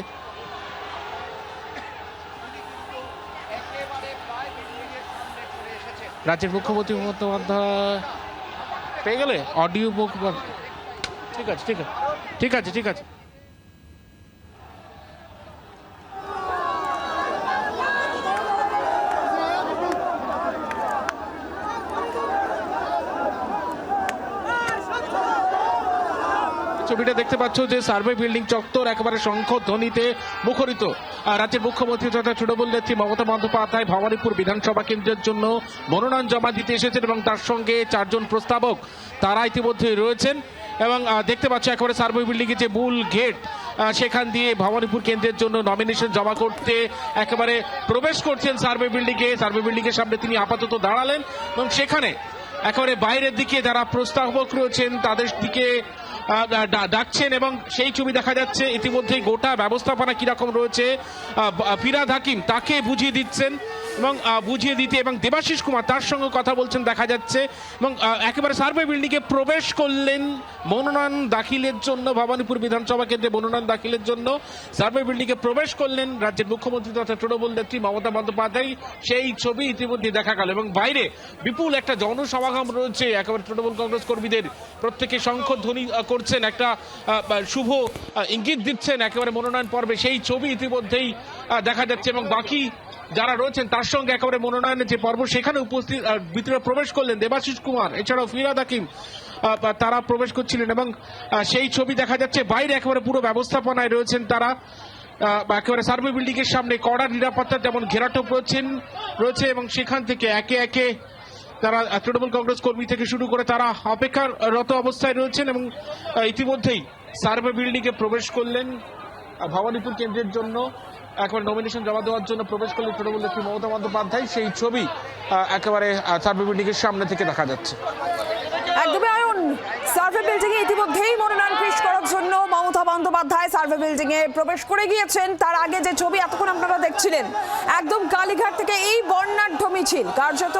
রাজ্যের মুখ্যমন্ত্রী মমতা বন্দ্যোপাধ্যায় পেয়ে গেলে অডিও বুক। ঠিক আছে ঠিক আছে ঠিক আছে ঠিক আছে। ছবিটা দেখতে পাচ্ছ যে সার্ভে বিল্ডিং চত্বর একেবারে শঙ্খ ধ্বনিতে মুখরিত। রাজ্যের মুখ্যমন্ত্রী তথা তৃণমূল নেত্রী মমতা বন্দ্যোপাধ্যায় ভবানীপুর বিধানসভা কেন্দ্রের জন্য মনোনয়ন জমা দিতে এসেছেন এবং তার সঙ্গে 4 জন প্রস্তাবক তারা ইতিমধ্যে রয়েছেন। এবং দেখতে পাচ্ছ একেবারে সার্ভে বিল্ডিংয়ের যে মূল গেট সেখান দিয়ে ভবানীপুর কেন্দ্রের জন্য নমিনেশন জমা করতে একেবারে প্রবেশ করছেন সার্ভে বিল্ডিংয়ের সামনে তিনি আপাতত দাঁড়ালেন এবং সেখানে একেবারে বাইরের দিকে যারা প্রস্তাবক রয়েছেন তাদের দিকে ডাকছেন এবং সেই ছবি দেখা যাচ্ছে। ইতিমধ্যেই গোটা ব্যবস্থাপনা কিরকম রয়েছে ফিরহাদ হাকিম তাকে বুঝিয়ে দিচ্ছেন এবং বুঝিয়ে দিতে এবং দেবাশিস কুমার তার সঙ্গে কথা বলছেন দেখা যাচ্ছে। এবং একেবারে সার্ভে বিল্ডিংয়ে প্রবেশ করলেন মনোনয়ন দাখিলের জন্য, ভবানীপুর বিধানসভা কেন্দ্রে মনোনয়ন দাখিলের জন্য সার্ভে বিল্ডিংয়ে প্রবেশ করলেন রাজ্যের মুখ্যমন্ত্রী তথা তৃণমূল নেত্রী মমতা বন্দ্যোপাধ্যায়। সেই ছবি ইতিমধ্যে দেখা গেল এবং বাইরে বিপুল একটা জনসমাগম রয়েছে। একেবারে তৃণমূল কংগ্রেস কর্মীদের প্রত্যেকে শঙ্খধ্বনি করছেন, একটা শুভ ইঙ্গিত দিচ্ছেন একেবারে মনোনয়ন পর্বে, সেই ছবি ইতিমধ্যেই দেখা যাচ্ছে। এবং বাকি যারা রয়েছেন তার সঙ্গে একেবারে মনোনয়নের যে পর্ব সেখানে উপস্থিত ভিতরে প্রবেশ করলেন দেবাশিস কুমার, এছাড়াও ফিরহাদ হাকিম তারা প্রবেশ করছিলেন এবং সেই ছবি দেখা যাচ্ছে। বাইরে একেবারে পুরো ব্যবস্থাপনায় রয়েছেন তারা, একেবারে সার্ভে বিল্ডিং এর সামনে কড়া নিরাপত্তা যেমন ঘেরাটোপ রয়েছে এবং সেখান থেকে একে একে তারা তৃণমূল কংগ্রেস কর্মী থেকে শুরু করে তারা অপেক্ষারত অবস্থায় রয়েছেন এবং ইতিমধ্যেই সার্ভে বিল্ডিং এ প্রবেশ করলেন ভবানীপুর কেন্দ্রের জন্য, একেবারে নমিনেশন জমা দেওয়ার জন্য প্রবেশ করলেন তৃণমূল নেত্রী মমতা বন্দ্যোপাধ্যায়। সেই ছবি একেবারে সার্ভে বিল্ডিং এর সামনে থেকে দেখা যাচ্ছে। একদমই আয়ন, সার্ভে বিল্ডিং এ ইতিমধ্যেই মনোনয়ন পেশ করার জন্য মমতা বন্দ্যোপাধ্যায় সার্ভে বিল্ডিং এ প্রবেশ করে গিয়েছেন। তার আগে যে ছবি এতক্ষণ আপনারা দেখছিলেন একদম কালীঘাট থেকে এই বর্ণাঢ্য মিছিল, কার্যত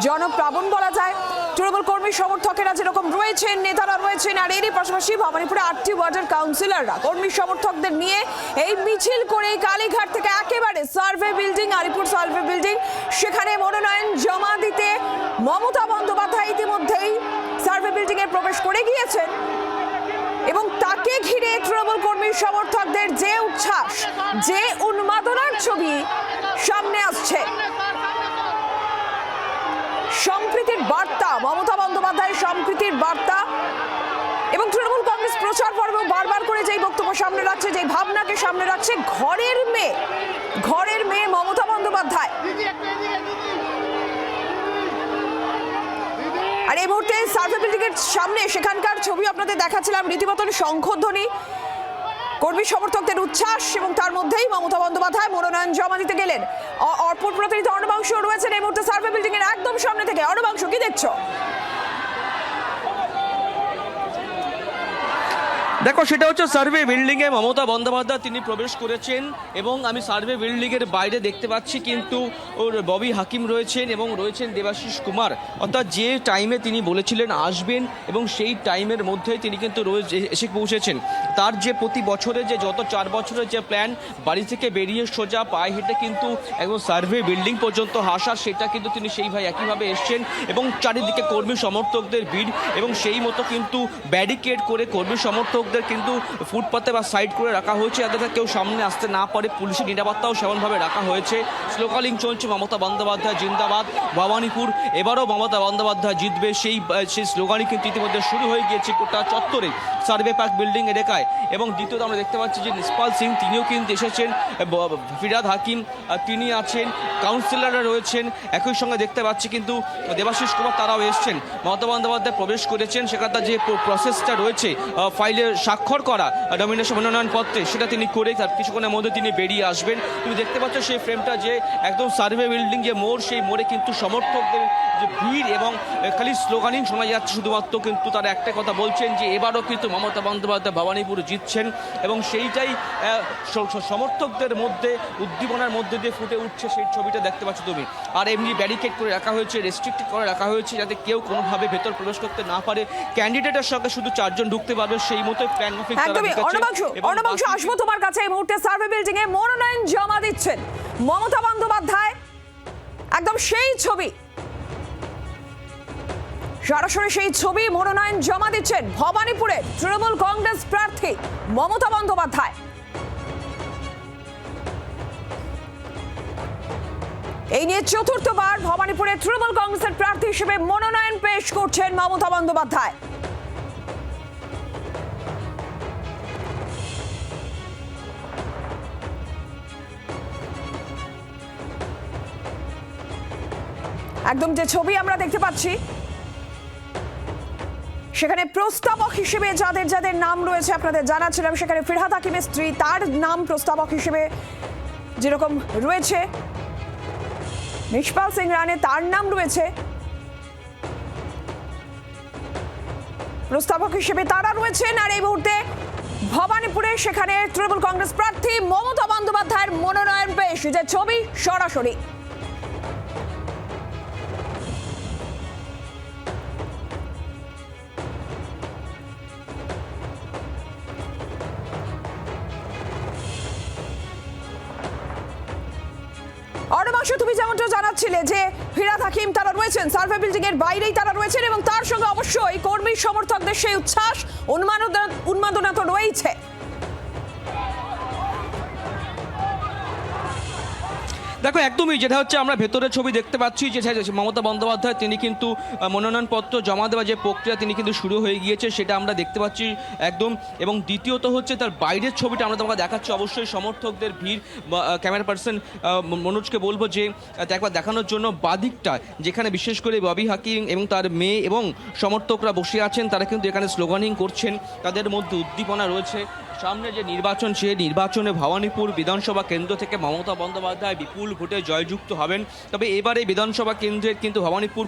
জনপ্লাবন বলা যায়। তৃণমূল কর্মী সমর্থকেরা যেরকম রয়েছেন, নেতারা রয়েছেন, আর এরই পাশাপাশি ভবানীপুরে 8টি ওয়ার্ডের কাউন্সিলররা কর্মী সমর্থকদের নিয়ে এই মিছিল করে কালীঘাট থেকে একেবারে survey building, Alipur survey building, সেখানে মনোনয়ন জমা দিতে মমতা বন্দ্যোপাধ্যায় ইতিমধ্যেই সার্ভে বিল্ডিং এ প্রবেশ করে গিয়েছেন এবং তাকে ঘিরে তৃণমূল কর্মী সমর্থকদের যে উচ্ছ্বাস, যে উন্মাদনার ছবি সামনে আসছে। সম্প্রীতির বার্তা, মমতা বন্দ্যোপাধ্যায়ের সম্প্রীতির বার্তা এবং তৃণমূল কংগ্রেস প্রচার পর্ব বারবার করে যেই বক্তব্য সামনে রাখছে, যেই ভাবনাকে সামনে রাখছে, ঘরের মেয়ে মমতা বন্দ্যোপাধ্যায়। আর এই মুহূর্তে সার্ভে বিল্ডিং এর সামনে সেখানকার ছবি আপনাদের দেখাচ্ছিলাম, রীতিমতন শঙ্খধ্বনি, কর্মী সমর্থকদের উচ্ছ্বাস এবং তার মধ্যেই মমতা বন্দ্যোপাধ্যায় মনোনয়ন জমা দিতে গেলেন। অর্পণ প্রতিনিধি অর্ণবাংশ রয়েছেন এই মুহূর্তে সার্ভে বিল্ডিং এর একদম সামনে থেকে। অর্ণবাংশ, কি দেখছো? দেখো, সেটা হচ্ছে সার্ভে বিল্ডিংয়ে মমতা বন্দ্যোপাধ্যায় তিনি প্রবেশ করেছেন এবং আমি সার্ভে বিল্ডিংয়ের বাইরে দেখতে পাচ্ছি কিন্তু ওর ববি হাকিম রয়েছেন এবং রয়েছেন দেবাশিস কুমার। অর্থাৎ যে টাইমে তিনি বলেছিলেন আসবেন এবং সেই টাইমের মধ্যেই তিনি কিন্তু এসে পৌঁছেছেন। তার যে প্রতি বছরে যে যত 4 বছরের যে প্ল্যান, বাড়ি থেকে বেরিয়ে সোজা পায়ে হেঁটে কিন্তু একদম সার্ভে বিল্ডিং পর্যন্ত আসার, সেটা কিন্তু তিনি একইভাবে এসছেন এবং চারিদিকে কর্মী সমর্থকদের ভিড় এবং সেই মতো কিন্তু ব্যারিকেড করে কর্মী সমর্থকদের কিন্তু ফুটপাতে বা সাইড করে রাখা হয়েছে যাতে কেউ সামনে আসতে না পারে। পুলিশের নিরাপত্তাও সেমনভাবে রাখা হয়েছে। স্লোগানিং চলছে মমতা বন্দ্যোপাধ্যায় জিন্দাবাদ, ভবানীপুর এবারও মমতা বন্দ্যোপাধ্যায় জিতবে, সেই স্লোগানই কিন্তু ইতিমধ্যে শুরু হয়ে গিয়েছে গোটা চত্বরে সার্ভে পার্ক বিল্ডিং এলাকায়। এবং দ্বিতীয়ত আমরা দেখতে পাচ্ছি যে নিসপাল সিং তিনিও কিন্তু এসেছেন, ফিরহাদ হাকিম তিনি আছেন, কাউন্সিলররা রয়েছেন, একই সঙ্গে দেখতে পাচ্ছি কিন্তু দেবাশিস কুমার তারাও এসছেন। মমতা বন্দ্যোপাধ্যায় প্রবেশ করেছেন, সেখানকার যে প্রসেসটা রয়েছে ফাইলে স্বাক্ষর করা নমিনেশন মনোনয়ন পত্রে, সেটা তিনি করে তার কিছুক্ষণের মধ্যে তিনি বেরিয়ে আসবেন। তুমি দেখতে পাচ্ছ সেই ফ্রেমটা যে একদম সার্ভে বিল্ডিং যে মোড়, সেই মোড়ে কিন্তু সমর্থকদের যে ভিড় এবং খালি স্লোগানিং শোনা যাচ্ছে শুধুমাত্র, কিন্তু তারা একটা কথা বলছেন যে এবারও কিন্তু মমতা বন্দ্যোপাধ্যায় ভবানীপুর জিতছেন এবং সেইটাই সমর্থকদের মধ্যে উদ্দীপনার মধ্যে দিয়ে ফুটে উঠছে, সেই ছবিটা দেখতে পাচ্ছ তুমি। আর এমনি ব্যারিকেড করে রাখা হয়েছে, রেস্ট্রিক্টেড করে রাখা হয়েছে যাতে কেউ কোনোভাবে ভেতর প্রবেশ করতে না পারে। ক্যান্ডিডেটের সঙ্গে শুধু 4 জন ঢুকতে পারবে, সেই মতো প্ল্যান মাফিক তারা ঢুকেছে। অর্ণবাংশ, আসবো তোমার কাছে। এই মুহূর্তে সার্ভে বিল্ডিং এ মনোনয়ন জমা দিচ্ছেন মমতা বন্দ্যোপাধ্যায়, একদম সেই ছবি, সরাসরি সেই ছবি মনোনয়ন জমা দিচ্ছেন ভবানীপুরে তৃণমূল কংগ্রেস প্রার্থী মমতা বন্দ্যোপাধ্যায়। এই নিয়ে চতুর্থবার ভবানীপুরে তৃণমূল কংগ্রেসের প্রার্থী হিসেবে মনোনয়ন পেশ করছেন মমতা বন্দ্যোপাধ্যায়। একদম যে ছবি আমরা দেখতে পাচ্ছি সেখানে প্রস্তাবক হিসেবে যাদের যাদের নাম রয়েছে আপনাদের জানাচ্ছিলাম, সেখানে ফিরহাদ হাকিমের স্ত্রী, তার নাম প্রস্তাবক হিসেবে যেরকম রয়েছে, নিষ্পাল সিং রানে তার নাম রয়েছে প্রস্তাবক হিসেবে, তারা রয়েছেন। আর এই মুহূর্তে ভবানীপুরে সেখানে তৃণমূল কংগ্রেস প্রার্থী মমতা বন্দ্যোপাধ্যায়ের মনোনয়ন পেশ, যে ছবি সরাসরি। অর্ণবাসু, তুমি যেমনটা জানাচ্ছিলে যে ফিরহাদ হাকিম তারা রয়েছেন সার্ভে বিল্ডিং এর বাইরেই তারা রয়েছেন, এবং তার সঙ্গে অবশ্যই কর্মী সমর্থকদের সেই উচ্ছ্বাস উন্মাদনা তো রয়েছে। দেখো একদমই, যেটা হচ্ছে আমরা ভেতরের ছবি দেখতে পাচ্ছি যে মমতা বন্দ্যোপাধ্যায় তিনি কিন্তু মনোনয়নপত্র জমা দেওয়ার যে প্রক্রিয়া তিনি কিন্তু শুরু হয়ে গিয়েছে সেটা আমরা দেখতে পাচ্ছি একদম। এবং দ্বিতীয়ত হচ্ছে তার বাইরের ছবিটা আমরা তোমাকে দেখাচ্ছি, অবশ্যই সমর্থকদের ভিড়। ক্যামেরা পার্সন মনোজকে বলবো যে একবার দেখানোর জন্য বাদিকটা, যেখানে বিশেষ করে ববি হাকিম এবং তার মেয়ে এবং সমর্থকরা বসে আছেন, তারা কিন্তু এখানে স্লোগানিং করছেন, তাদের মধ্যে উদ্দীপনা রয়েছে। সামনে যে নির্বাচন, সেই নির্বাচনে ভবানীপুর বিধানসভা কেন্দ্র থেকে মমতা বন্দ্যোপাধ্যায় বিপুল ভোটে জয়যুক্ত হবেন। তবে এবারে বিধানসভা কেন্দ্রের কিন্তু ভবানীপুর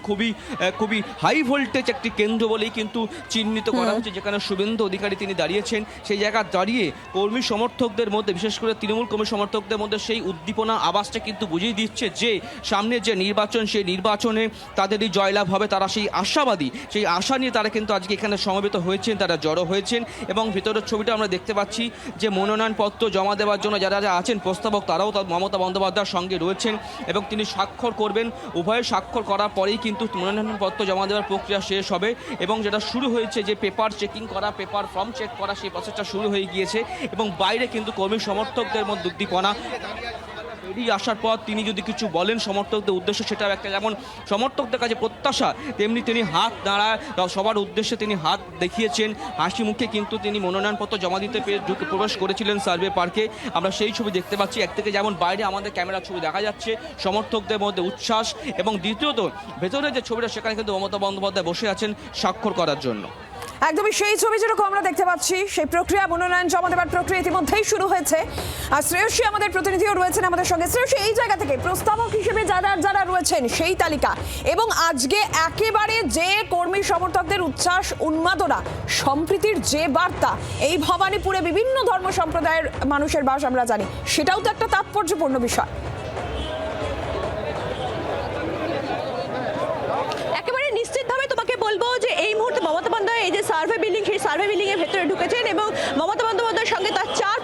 খুবই হাই ভোল্টেজ একটি কেন্দ্র বলেই কিন্তু চিহ্নিত করা হচ্ছে, যেখানে শুভেন্দু অধিকারী তিনি দাঁড়িয়েছেন। সেই জায়গায় দাঁড়িয়ে কর্মী সমর্থকদের মধ্যে, বিশেষ করে তৃণমূল কর্মী সমর্থকদের মধ্যে সেই উদ্দীপনা আওয়াজটা কিন্তু বুঝিয়ে দিচ্ছে যে সামনে যে নির্বাচন, সেই নির্বাচনে তাদেরই জয়লাভ হবে। তারা সেই আশাবাদী, সেই আশা নিয়ে তারা কিন্তু আজকে এখানে সমবেত হয়েছেন, তারা জড়ো হয়েছেন। এবং ভিতরের ছবিটা আমরা দেখতে পাচ্ছি যে মনোনয়নপত্র জমা দেওয়ার জন্য যারা আছেন প্রস্তাবক, তারাও মমতা বন্দ্যোপাধ্যায়ের সঙ্গে রয়েছেন এবং তিনি স্বাক্ষর করবেন। উভয়ে স্বাক্ষর করার পরেই কিন্তু মনোনয়নপত্র জমা দেওয়ার প্রক্রিয়া শেষ হবে। এবং যেটা শুরু হয়েছে যে পেপার চেকিং করা, পেপার ফর্ম চেক করা, সেই প্রসেসটা শুরু হয়ে গিয়েছে। এবং বাইরে কিন্তু কর্মী সমর্থকদের মধ্যে উদ্দীপনা। বেরিয়ে আসার পর তিনি যদি কিছু বলেন সমর্থকদের উদ্দেশ্যে, সেটাও একটা যেমন সমর্থকদের কাছে প্রত্যাশা, তেমনি তিনি হাত নাড়ায় সবার উদ্দেশ্যে তিনি হাত দেখিয়েছেন। হাসি মুখে কিন্তু তিনি মনোনয়নপত্র জমা দিতে প্রবেশ করেছিলেন সার্ভে পার্কে। আমরা সেই ছবি দেখতে পাচ্ছি। একদিকে যেমন বাইরে আমাদের ক্যামেরার ছবি দেখা যাচ্ছে, সমর্থকদের মধ্যে উচ্ছ্বাস, এবং দ্বিতীয়ত ভেতরে যে ছবিটা, সেখানে কিন্তু মমতা বন্দ্যোপাধ্যায় বসে আছেন স্বাক্ষর করার জন্য। একদমই সেই ছবি যেরকম আমরা দেখতে পাচ্ছি, সেই প্রক্রিয়া, মনোনয়ন জমা দেওয়ার প্রক্রিয়া ইতিমধ্যেই শুরু হয়েছে। আর শ্রেয়সী আমাদের প্রতিনিধিও রয়েছেন আমাদের সঙ্গে। শ্রেয়সী, এই জায়গা থেকে প্রস্তাবক হিসেবে যারা রয়েছেন সেই তালিকা, এবং আজকে একেবারে যে কর্মী সমর্থকদের উচ্ছ্বাস, উন্মাদনা, সম্প্রীতির যে বার্তা, এই ভবানীপুরে বিভিন্ন ধর্ম সম্প্রদায়ের মানুষের বাস আমরা জানি, সেটাও তো একটা তাৎপর্যপূর্ণ বিষয়। নিশ্চিতভাবে তোমাকে বলবো যে এই মুহূর্তে মমতা বন্দ্যোপাধ্যায় এই যে সার্ভে বিল্ডিং, সেই সার্ভে বিল্ডিং এর ভেতরে ঢুকেছেন, এবং মমতা বন্দ্যোপাধ্যায়ের সঙ্গে তার চার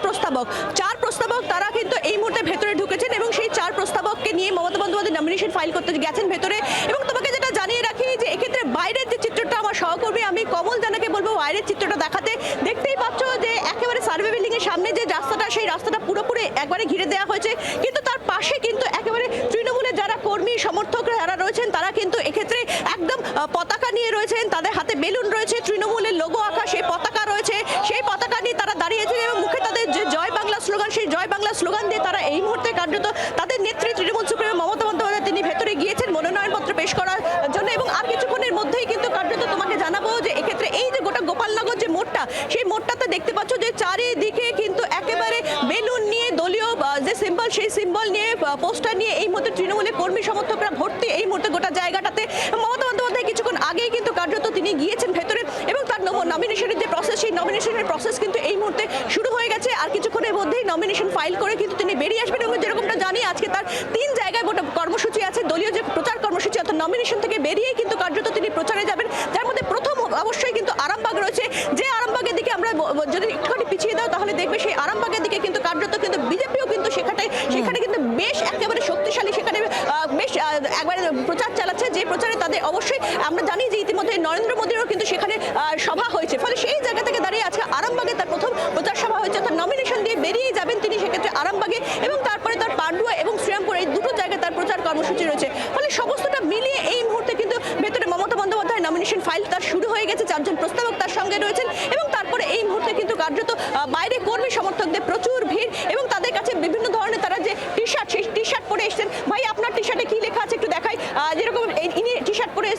প্রস্তাবক তারা কিন্তু এই মুহূর্তে ভেতরে ঢুকেছেন, এবং সেই চার প্রস্তাবককে নিয়ে মমতা বন্দ্যোপাধ্যায় নমিনেশন ফাইল করতে গেছেন ভেতরে। এবং তোমাকে যেটা জানিয়ে রাখি যে এক্ষেত্রে বাইরের যে চিত্রটা, আমার সহকর্মী আমি কমল জানাকে বলবো বাইরের চিত্রটা দেখাতে। দেখতেই পাচ্ছ যে একেবারে সার্ভে বিল্ডিং এর সামনে যে রাস্তাটা, সেই রাস্তাটা পুরোপুরি একবারে ঘিরে দেওয়া হয়েছে, কিন্তু তার পাশে কিন্তু একেবারে তৃণমূলের যারা কর্মী সমর্থকরা যারা রয়েছেন, তারা কিন্তু এক্ষেত্রে একদম পতাকা নিয়ে রয়েছেন, তাদের হাতে বেলুন রয়েছে, তৃণমূলের লোগো আঁকা সেই পতাকা রয়েছে, সেই পতাকা নিয়ে তারা দাঁড়িয়েছেন, এবং মুখে তাদের যে জয় বাংলা স্লোগান, সেই জয় বাংলা স্লোগান দিয়ে তারা এই মুহূর্তে কার্যত তাদের নেত্রী তৃণমূল সুপ্রিমো মমতা বন্দ্যোপাধ্যায় তিনি ভেতরে গিয়েছেন মনোনয়নপত্র পেশ করার জন্য। এবং আর কিছুক্ষণের মধ্যেই কিন্তু কার্যত তোমাকে জানাবো যে এক্ষেত্রে এই যে গোটা গোপালনগর যে মোড়টা, সেই মোড়টাতে দেখতে পাচ্ছ যে চারিদিকে কিন্তু একেবারে বেলুন নিয়ে, দলীয় যে সিম্বল, সেই সিম্বল নিয়ে, পোস্টার নিয়ে এই মুহূর্তে তৃণমূলের কর্মী সমর্থকরা ভর্তি এই মুহূর্তে গোটা জায়গাটাতে। মমতা বন্দ্যোপাধ্যায় কিছুক্ষণ আগেই কিন্তু কার্যত তিনি গিয়েছেন ভেতরে, এবং তার নমিনেশনের যে প্রসেস, সেই নমিনেশনের প্রসেস কিন্তু এই মুহূর্তে শুরু হয়ে গেছে। আর কিছুক্ষণের মধ্যেই নমিনেশন ফাইল করে কিন্তু তিনি বেরিয়ে আসবেন। এবং যেরকমটা জানি আজকে তার 3 জায়গায় গোটা কর্মসূচি আছে, দলীয় যে প্রচার কর্মসূচি, অর্থাৎ নমিনেশন থেকে বেরিয়েই কিন্তু কার্যত তিনি প্রচারে যাবেন। তার মধ্যে প্রথম অবশ্যই কিন্তু আরামবাগ রয়েছে, যে আরামবাগের দিকে আমরা যদি একটুখানি পিছিয়ে দাও তাহলে দেখবে সেই আরামবাগের দিকে কিন্তু কার্যত কিন্তু বিজেপিও কিন্তু সেখানে কিন্তু বেশ একেবারে শক্তিশালী, সেখানে বেশ একবারে প্রচার চালাচ্ছে, যে প্রচারে তাদের অবশ্যই আমরা জানি যে ইতিমধ্যে নরেন্দ্র মোদীরও কিন্তু সেখানে সভা হয়েছে। ফলে সেই জায়গা থেকে দাঁড়িয়ে আজকে আরামবাগে তার প্রথম প্রচার সভা হয়েছে, অর্থাৎ নমিনেশন দিয়ে বেরিয়ে যাবেন তিনি সেক্ষেত্রে আরামবাগে, এবং তারপরে তার পান্ডুয়া এবং শ্রীরামপুর এই দুটো জায়গায় তার প্রচার কর্মসূচি রয়েছে। ফলে সমস্তটা মিলিয়ে এই মুহূর্তে কিন্তু ভেতরে মমতা বন্দ্যোপাধ্যায় নমিনেশন ফাইল তার শুরু হয়ে গেছে, 4 জন প্রস্তাবক তার সঙ্গে রয়েছেন, এবং তারপরে এই মুহূর্তে কিন্তু কার্যত বাইরে কর্মী সমর্থকদের প্রচুর ভিড়, এবং তাদের কাছে বিভিন্ন ধরনের তারা যে টি শার্ট, সেই টি শার্ট পরে এসেছেন। ভাই, আপনার টি শার্টে কি লেখা আছে একটু দেখাই। যেরকম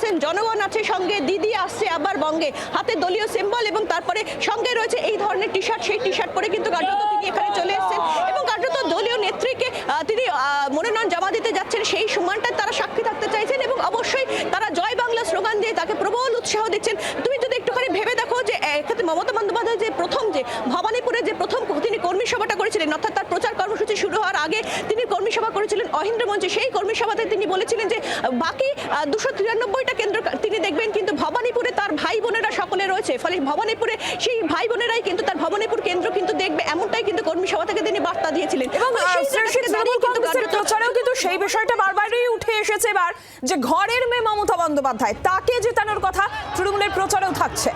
আছেন, জনগণ আছে সঙ্গে, দিদি আসছে আবার বঙ্গে, হাতে দলীয় সিম্বল এবং তারপরে সঙ্গে রয়েছে এই ধরনের টি শার্ট, সেই টি শার্ট পরে কিন্তু কার্যত তিনি এখানে চলে এসেছেন এবং কার্যত দলীয় নেত্রীকে তিনি মনোনয়ন জমা দিতে যাচ্ছেন সেই সম্মানটা তারা সাক্ষী থাকতে চাইছেন এবং অবশ্যই তারা জয় বাংলা স্লোগান দিয়ে তাকে প্রবল উৎসাহ দিচ্ছেন। তুমি যদি একটুখানি ভেবে দেখো যে এক্ষেত্রে মমতা বন্দ্যোপাধ্যায় যে প্রথম যে ভবানীপুরে যে প্রথম তিনি কর্মী সভাটা করেছিলেন, অর্থাৎ তার প্রচার কর্মসূচি শুরু হওয়ার আগে তিনি কর্মী সভা করেছিলেন অহিন্দ্র মঞ্চে, সেই কর্মী সভাতে তিনি বলেছিলেন যে বাকি 293টা কেন্দ্র তিনি দেখবেন কিন্তু ভবানীপুরে তার ভাই বোনেরা সকলে রয়েছে, ফলে ভবানীপুরে সেই ভাই বোনেরাই কিন্তু তার ভবানীপুর কেন্দ্র কিন্তু দেখবে, এমনটাই কিন্তু কর্মী সভা থেকে তিনি বার্তা দিয়েছিলেন। এবং প্রচারেও কিন্তু সেই বিষয়টা বারবারই উঠে এসেছে এবার যে ঘরের মেয়ে মমতা বন্দ্যোপাধ্যায়, তাকে জেতানোর কথা তৃণমূলের প্রচারেও থাকছে।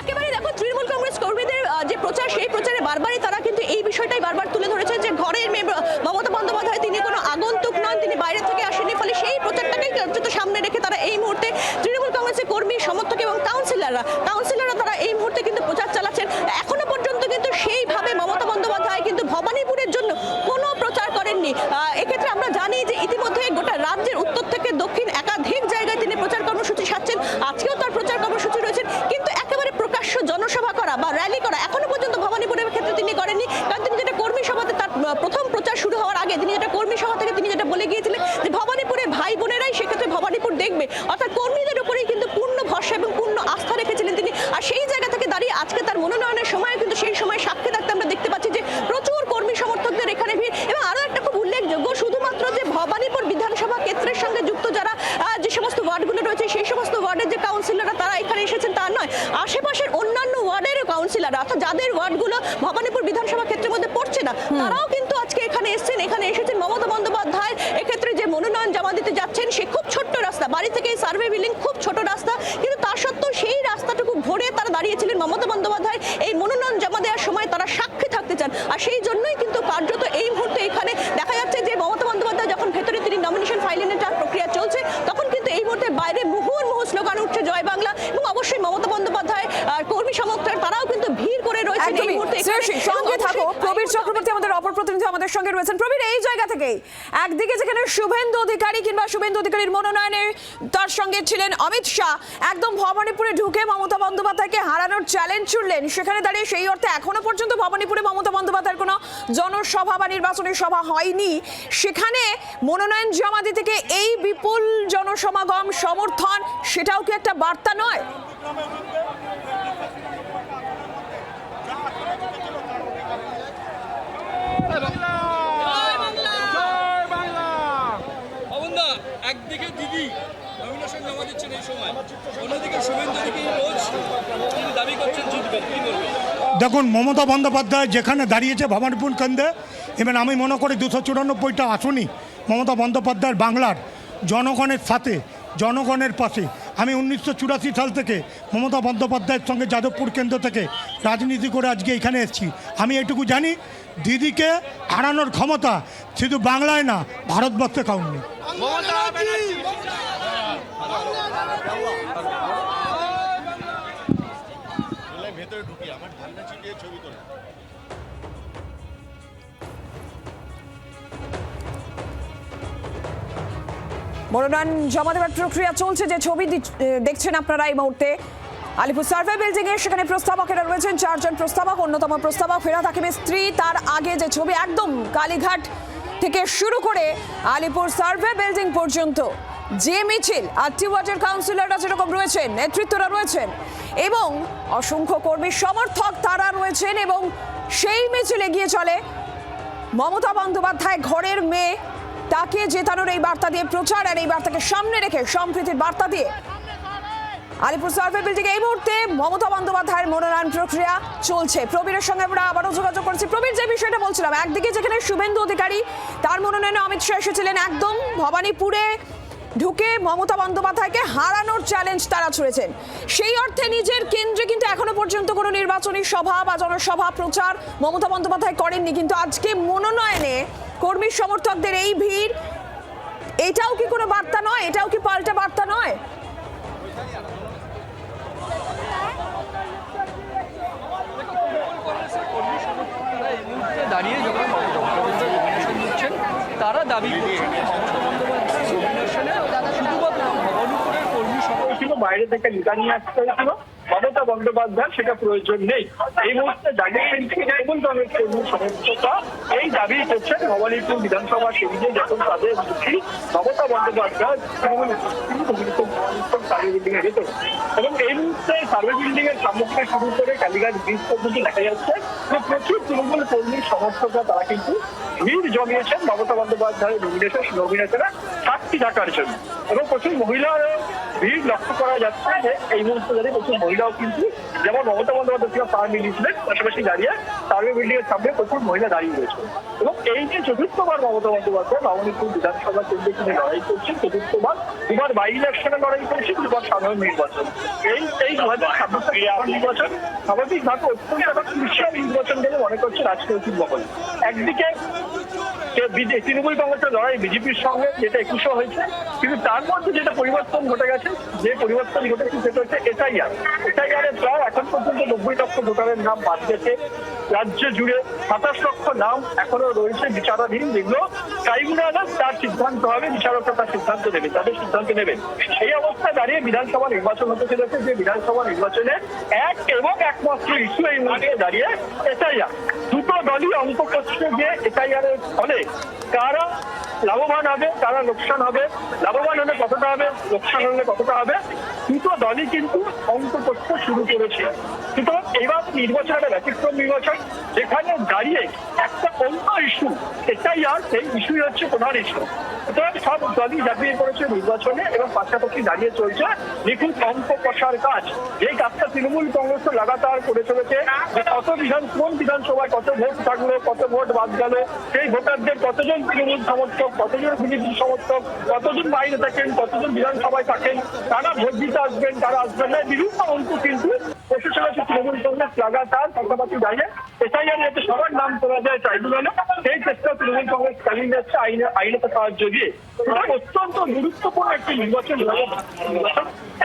একেবারে দেখো তৃণমূল কংগ্রেস কর্মীদের যে প্রচার, সেই প্রচারে বারবারই তারা কিন্তু এই বিষয়টাই বারবার তুলে ধরেছে যে ঘরের মেয়ে মমতা বন্দ্যোপাধ্যায় তিনি কোনো আগন্তুক নন, তিনি বাইরে থেকে আসেনি, ফলে সেই প্রচারটাকেই কার্যত সামনে রেখে তারা এই মুহূর্তে তৃণমূল কংগ্রেসের কর্মী, সমর্থক এবং কাউন্সিলররা তারা এই মুহূর্তে কিন্তু প্রচার চালাচ্ছেন। এখনো পর্যন্ত কিন্তু সেইভাবে মমতা বন্দ্যোপাধ্যায় কিন্তু ভবানীপুরের জন্য কোনো প্রচার করেননি। এক্ষেত্রে আমরা জানি যে ইতিমধ্যে গোটা রাজ্যের উত্তর থেকে দক্ষিণ একাধিক জায়গায় তিনি প্রচার কর্মসূচি সারছেন, আজকেও তার প্রচার কর্মসূচি রয়েছে, কিন্তু একেবারে প্রকাশ্য জনসভা করা বা র্যালি করা এখনো পর্যন্ত ভবানীপুরের ক্ষেত্রে তিনি করেননি। কারণ তিনি যেটা কর্মী সভাতে তার প্রথম প্রচার শুরু হওয়ার আগে তিনি যেটা কর্মী সভা থেকে তিনি যেটা বলে গিয়েছিলেন যে ভবানীপুরে ভাই বোনেরাই সেক্ষেত্রে ভবানীপুর দেখবে, অর্থাৎ কর্মীদের উপরেই কিন্তু পূর্ণ ভরসা এবং পূর্ণ আস্থা রেখেছিলেন তিনি। আর সেই জায়গা থেকে দাঁড়িয়ে আজকে তার মনোনয়নের সময় কিন্তু সেই সময় সাক্ষী থাকতে আমরা দেখতে পাচ্ছি যে প্রচুর কর্মী সমর্থকদের এখানে ভিড়। এবং আরো একটা খুব উল্লেখযোগ্য, শুধুমাত্র যে ভবানীপুর বিধানসভা ক্ষেত্রের সঙ্গে যুক্ত যারা যে সমস্ত ওয়ার্ডগুলো রয়েছে সেই সমস্ত ওয়ার্ডের যে কাউন্সিলররা তারা এখানে এসেছেন তা নয়, আশেপাশের অন্যান্য ওয়ার্ডেরও কাউন্সিলররা, অর্থাৎ যাদের ওয়ার্ডগুলো ভবানীপুর বিধানসভা ক্ষেত্রের মধ্যে পড়ছে না, তারাও কিন্তু আজকে এখানে এসেছেন মমতা বন্দ্যোপাধ্যায় এক্ষেত্রে যে মনোনয়ন জমা দিতে যাচ্ছেন। সে খুব ছোট্ট রাস্তা, বাড়ি থেকে সার্ভে বিল্ডিং খুব ছোট রাস্তা, কিন্তু তা সত্ত্বেও সেই রাস্তাটুকু ভরে তারা দাঁড়িয়েছিলেন মমতা বন্দ্যোপাধ্যায় এই মনোনয়ন জমা দেওয়ার সময় তারা সাক্ষী থাকতে চান। আর সেই জন্যই কিন্তু কার্যত এই মুহূর্তে এখানে দেখা যাচ্ছে যে মমতা বন্দ্যোপাধ্যায় যখন ভেতরে তিনি নমিনেশন ফাইলিংয়ের প্রক্রিয়া চলছে, তখন কিন্তু এই মুহূর্তে বাইরে মুহুর্মুহু স্লোগান উঠছে জয় বাংলা, এবং অবশ্যই মমতা বন্দ্যোপাধ্যায় কর্মী সমর্থক তারাও কিন্তু ভিড় করে রয়েছেন এই মুহূর্তে। সঙ্গে থাকো প্রবীর চক্রবর্তী, আমাদের অপর প্রতিনিধি আমাদের সঙ্গে রয়েছেন। প্রবীর, এই জায়গা থেকেই একদিকে যেখানে শুভেন্দু অধিকারী কিংবা শুভেন্দু অধিকারীর মনোনয়নের তার সঙ্গে ছিলেন অমিত শাহ, একদম ভবানীপুরে ঢুকে মমতা বন্দ্যোপাধ্যায়কে হারানোর চ্যালেঞ্জ ছুড়লেন, সেখানে দাঁড়িয়ে সেই অর্থে এখনো পর্যন্ত ভবানীপুরে মমতা বন্দ্যোপাধ্যায়ের কোনো জনসভা বা নির্বাচনী সভা হয়নি, সেখানে মনোনয়ন জমা দিতে গিয়ে এই বিপুল জনসমাগম সমর্থন, সেটাও কি একটা বার্তা নয়? একদিকে দিদি নমিনেশন জমা দিচ্ছেন এই সময়, অন্যদিকে শুভেন্দু অধিকারী রোজ তিনি দাবি করছেন জিতবেন, কি বলবেন? দেখুন, মমতা বন্দ্যোপাধ্যায় যেখানে দাঁড়িয়েছে ভবানীপুর কেন্দ্রে, এবং আমি মনে করি 294টা আসনই মমতা বন্দ্যোপাধ্যায়ের বাংলার জনগণের সাথে, জনগণের পাশে। আমি 1984 সাল থেকে মমতা বন্দ্যোপাধ্যায়ের সঙ্গে যাদবপুর কেন্দ্র থেকে রাজনীতি করে আজকে এখানে এসেছি। আমি এটুকু জানি, দিদিকে হারানোর ক্ষমতা শুধু বাংলায় না, ভারতবর্ষে কাউর নেই। মনোনয়ন জমা দেওয়ার প্রক্রিয়া চলছে, যে ছবি দেখছেন আপনারা এই মুহূর্তে আলিপুর সার্ভে বিল্ডিং এ, সেখানে প্রস্তাবকেরা রয়েছেন 4 জন প্রস্তাবক। অন্যতম প্রস্তাবক ফেরাদ হাকিমের স্ত্রী। তার আগে যে ছবি, একদম কালীঘাট থেকে শুরু করে আলিপুর সার্ভে বিল্ডিং পর্যন্ত যে মিছিল, 8টি ওয়ার্ডের কাউন্সিলররা যেরকম রয়েছেন, নেতৃত্বরা রয়েছেন এবং অসংখ্য কর্মী সমর্থক তারা রয়েছেন, এবং সেই মিছিল এগিয়ে চলে মমতা বন্দ্যোপাধ্যায় ঘরের মেয়ে, তাকে জেতানোর এই বার্তা দিয়ে প্রচার, আর এই বার্তাকে সামনে রেখে সম্প্রীতির বার্তা দিয়ে আলিপুর সার্ভে বিল্ডিং এই মুহূর্তে মমতা বন্দ্যোপাধ্যায়ের মনোনয়ন প্রক্রিয়া চলছে। প্রবীরের সঙ্গে আমরা আবারও যোগাযোগ করছি। প্রবীর, যে বিষয়টা বলছিলাম, একদিকে যেখানে শুভেন্দু অধিকারী তার মনোনয়নে অমিত শাহ এসেছিলেন, একদম ভবানীপুরে ঢুকে মমতা বন্দ্যোপাধ্যায়কে হারানোর চ্যালেঞ্জ তারা ছুড়েছেন, সেই অর্থে নিজের কেন্দ্রে কিন্তু এখনো পর্যন্ত কোনো নির্বাচনী সভা বা জনসভা প্রচার মমতা বন্দ্যোপাধ্যায় করেননি, কিন্তু আজকে মনোনয়নে কর্মী সমর্থকদের এই ভিড়, এটাও কি কোনো বার্তা নয়? এটাও কি পাল্টা বার্তা নয়? দাঁড়িয়ে যখন তারা দাবি করছেন যে মমতা বন্দ্যোপাধ্যায় নমিনেশনে শুধুমাত্র ভবানীপুরের কর্মী ছিল বাইরে থেকে লিডার নিয়ে আসতে হয়েছিল মমতা বন্দ্যোপাধ্যায় সেটা প্রয়োজন নেই। এই মুহূর্তে জাগিরখান থেকে তৃণমূল কংগ্রেস কর্মী সমর্থকরা এই দাবি করছেন ভবানীপুর বিধানসভা কেন্দ্রে যখন তাদের মুখী মমতা বন্দ্যোপাধ্যায় তৃণমূল সার্ভে বিল্ডিং এর ভেতরে, এবং এই মুহূর্তে সার্ভে বিল্ডিং এর সামনে থেকে শুরু করে কালীঘাট ব্রিজ পর্যন্ত দেখা যাচ্ছে যে প্রচুর তৃণমূল কর্মী সমর্থকরা তারা কিন্তু ভিড় জমিয়েছেন মমতা বন্দ্যোপাধ্যায়ের নমিনেশনে সাক্ষী থাকার জন্য, এবং প্রচুর মহিলার ভিড় লক্ষ্য করা যাচ্ছে যে এই মুহূর্তে দাঁড়িয়ে প্রচুর মহিলাও কিন্তু যেমন মমতা বন্দ্যোপাধ্যায় পা মিলিয়েছিলেন পাশাপাশি দাঁড়িয়ে সার্ভে বিল্ডিং এর সামনে প্রচুর মহিলা দাঁড়িয়ে রয়েছে। এবং এই যে চতুর্থবার মমতা বন্দ্যোপাধ্যায় ভবানীপুর বিধানসভা কেন্দ্রে তিনি লড়াই করছেন, চতুর্থবার দুবার বাই ইলেকশনে লড়াই করছেন, দুবার সাধারণ নির্বাচন। এই 2026 নির্বাচন স্বাভাবিকভাবে অত্যন্ত একটা ক্রুশিয়াল নির্বাচন বলে মনে করছে রাজনৈতিক মহল। একদিকে তৃণমূল কংগ্রেসের লড়াই বিজেপির সঙ্গে যেটা 21 হয়েছে, কিন্তু তার মধ্যে যেটা পরিবর্তন ঘটে গেছে, যে পরিবর্তন ঘটেছে সেটা হচ্ছে এসআইআর প্রায় এখন পর্যন্ত 90 লক্ষ ভোটারের নাম বাদ গেছে। রাজ্য জুড়ে 27 লক্ষ নাম এখনো রয়েছে বিচারাধীন, যেগুলো ট্রাইব্যুনাল তার সিদ্ধান্ত হবে, বিচারকরা তার সিদ্ধান্ত নেবে, তাদের সিদ্ধান্ত নেবেন। এই অবস্থায় দাঁড়িয়ে বিধানসভা নির্বাচন হতে চলেছে, যে বিধানসভা নির্বাচনে একমাত্র ইস্যু এই মুহূর্তে দাঁড়িয়ে এসআইআর। দুটো দলই অঙ্ক করছে যে এসআইআর এর ফলে কারা লাভবান হবে, কারা লোকসান হবে, লাভবান হলে কতটা হবে, লোকসান হলে কতটা হবে, দুটো দলই কিন্তু অঙ্ক করতে শুরু করেছে। সুতরাং এবার নির্বাচন একটা ব্যতিক্রম নির্বাচন, যেখানে দাঁড়িয়ে একটা অন্য ইস্যু এসআইআর, সেই ইস্যুই হচ্ছে প্রধান ইস্যু। সুতরাং সব দলই ঝাঁপিয়ে পড়েছে নির্বাচনে, এবং পাশাপাশি দাঁড়িয়ে চলছে নিখুঁত অঙ্ক কষার কাজ। এই কাজটা তৃণমূল কংগ্রেস লাগাতার করে চলেছে, কোন বিধানসভায় কত ভোট থাকলো, কত ভোট বাদ গেল, সেই ভোটারদের কতজন তৃণমূল সমর্থক, কতজন বিজেপি সমর্থক, কতজন বাইরে থাকেন, কতজন বিধানসভায় থাকেন, তারা ভোট দিতে আসবেন, তারা আসবেন না, বিভিন্ন অঙ্ক কিন্তু বসে চলেছে তৃণমূল কংগ্রেস লাগাতার। পাশাপাশি দাঁড়িয়ে এসআইআর যাতে সবার নাম তোলা যায় ট্রাইব্যুনালে, সেই চেষ্টা তৃণমূল কংগ্রেস চালিয়ে যাচ্ছে আইনত সাহায্য দিয়ে। অত্যন্ত গুরুত্বপূর্ণ একটি নির্বাচন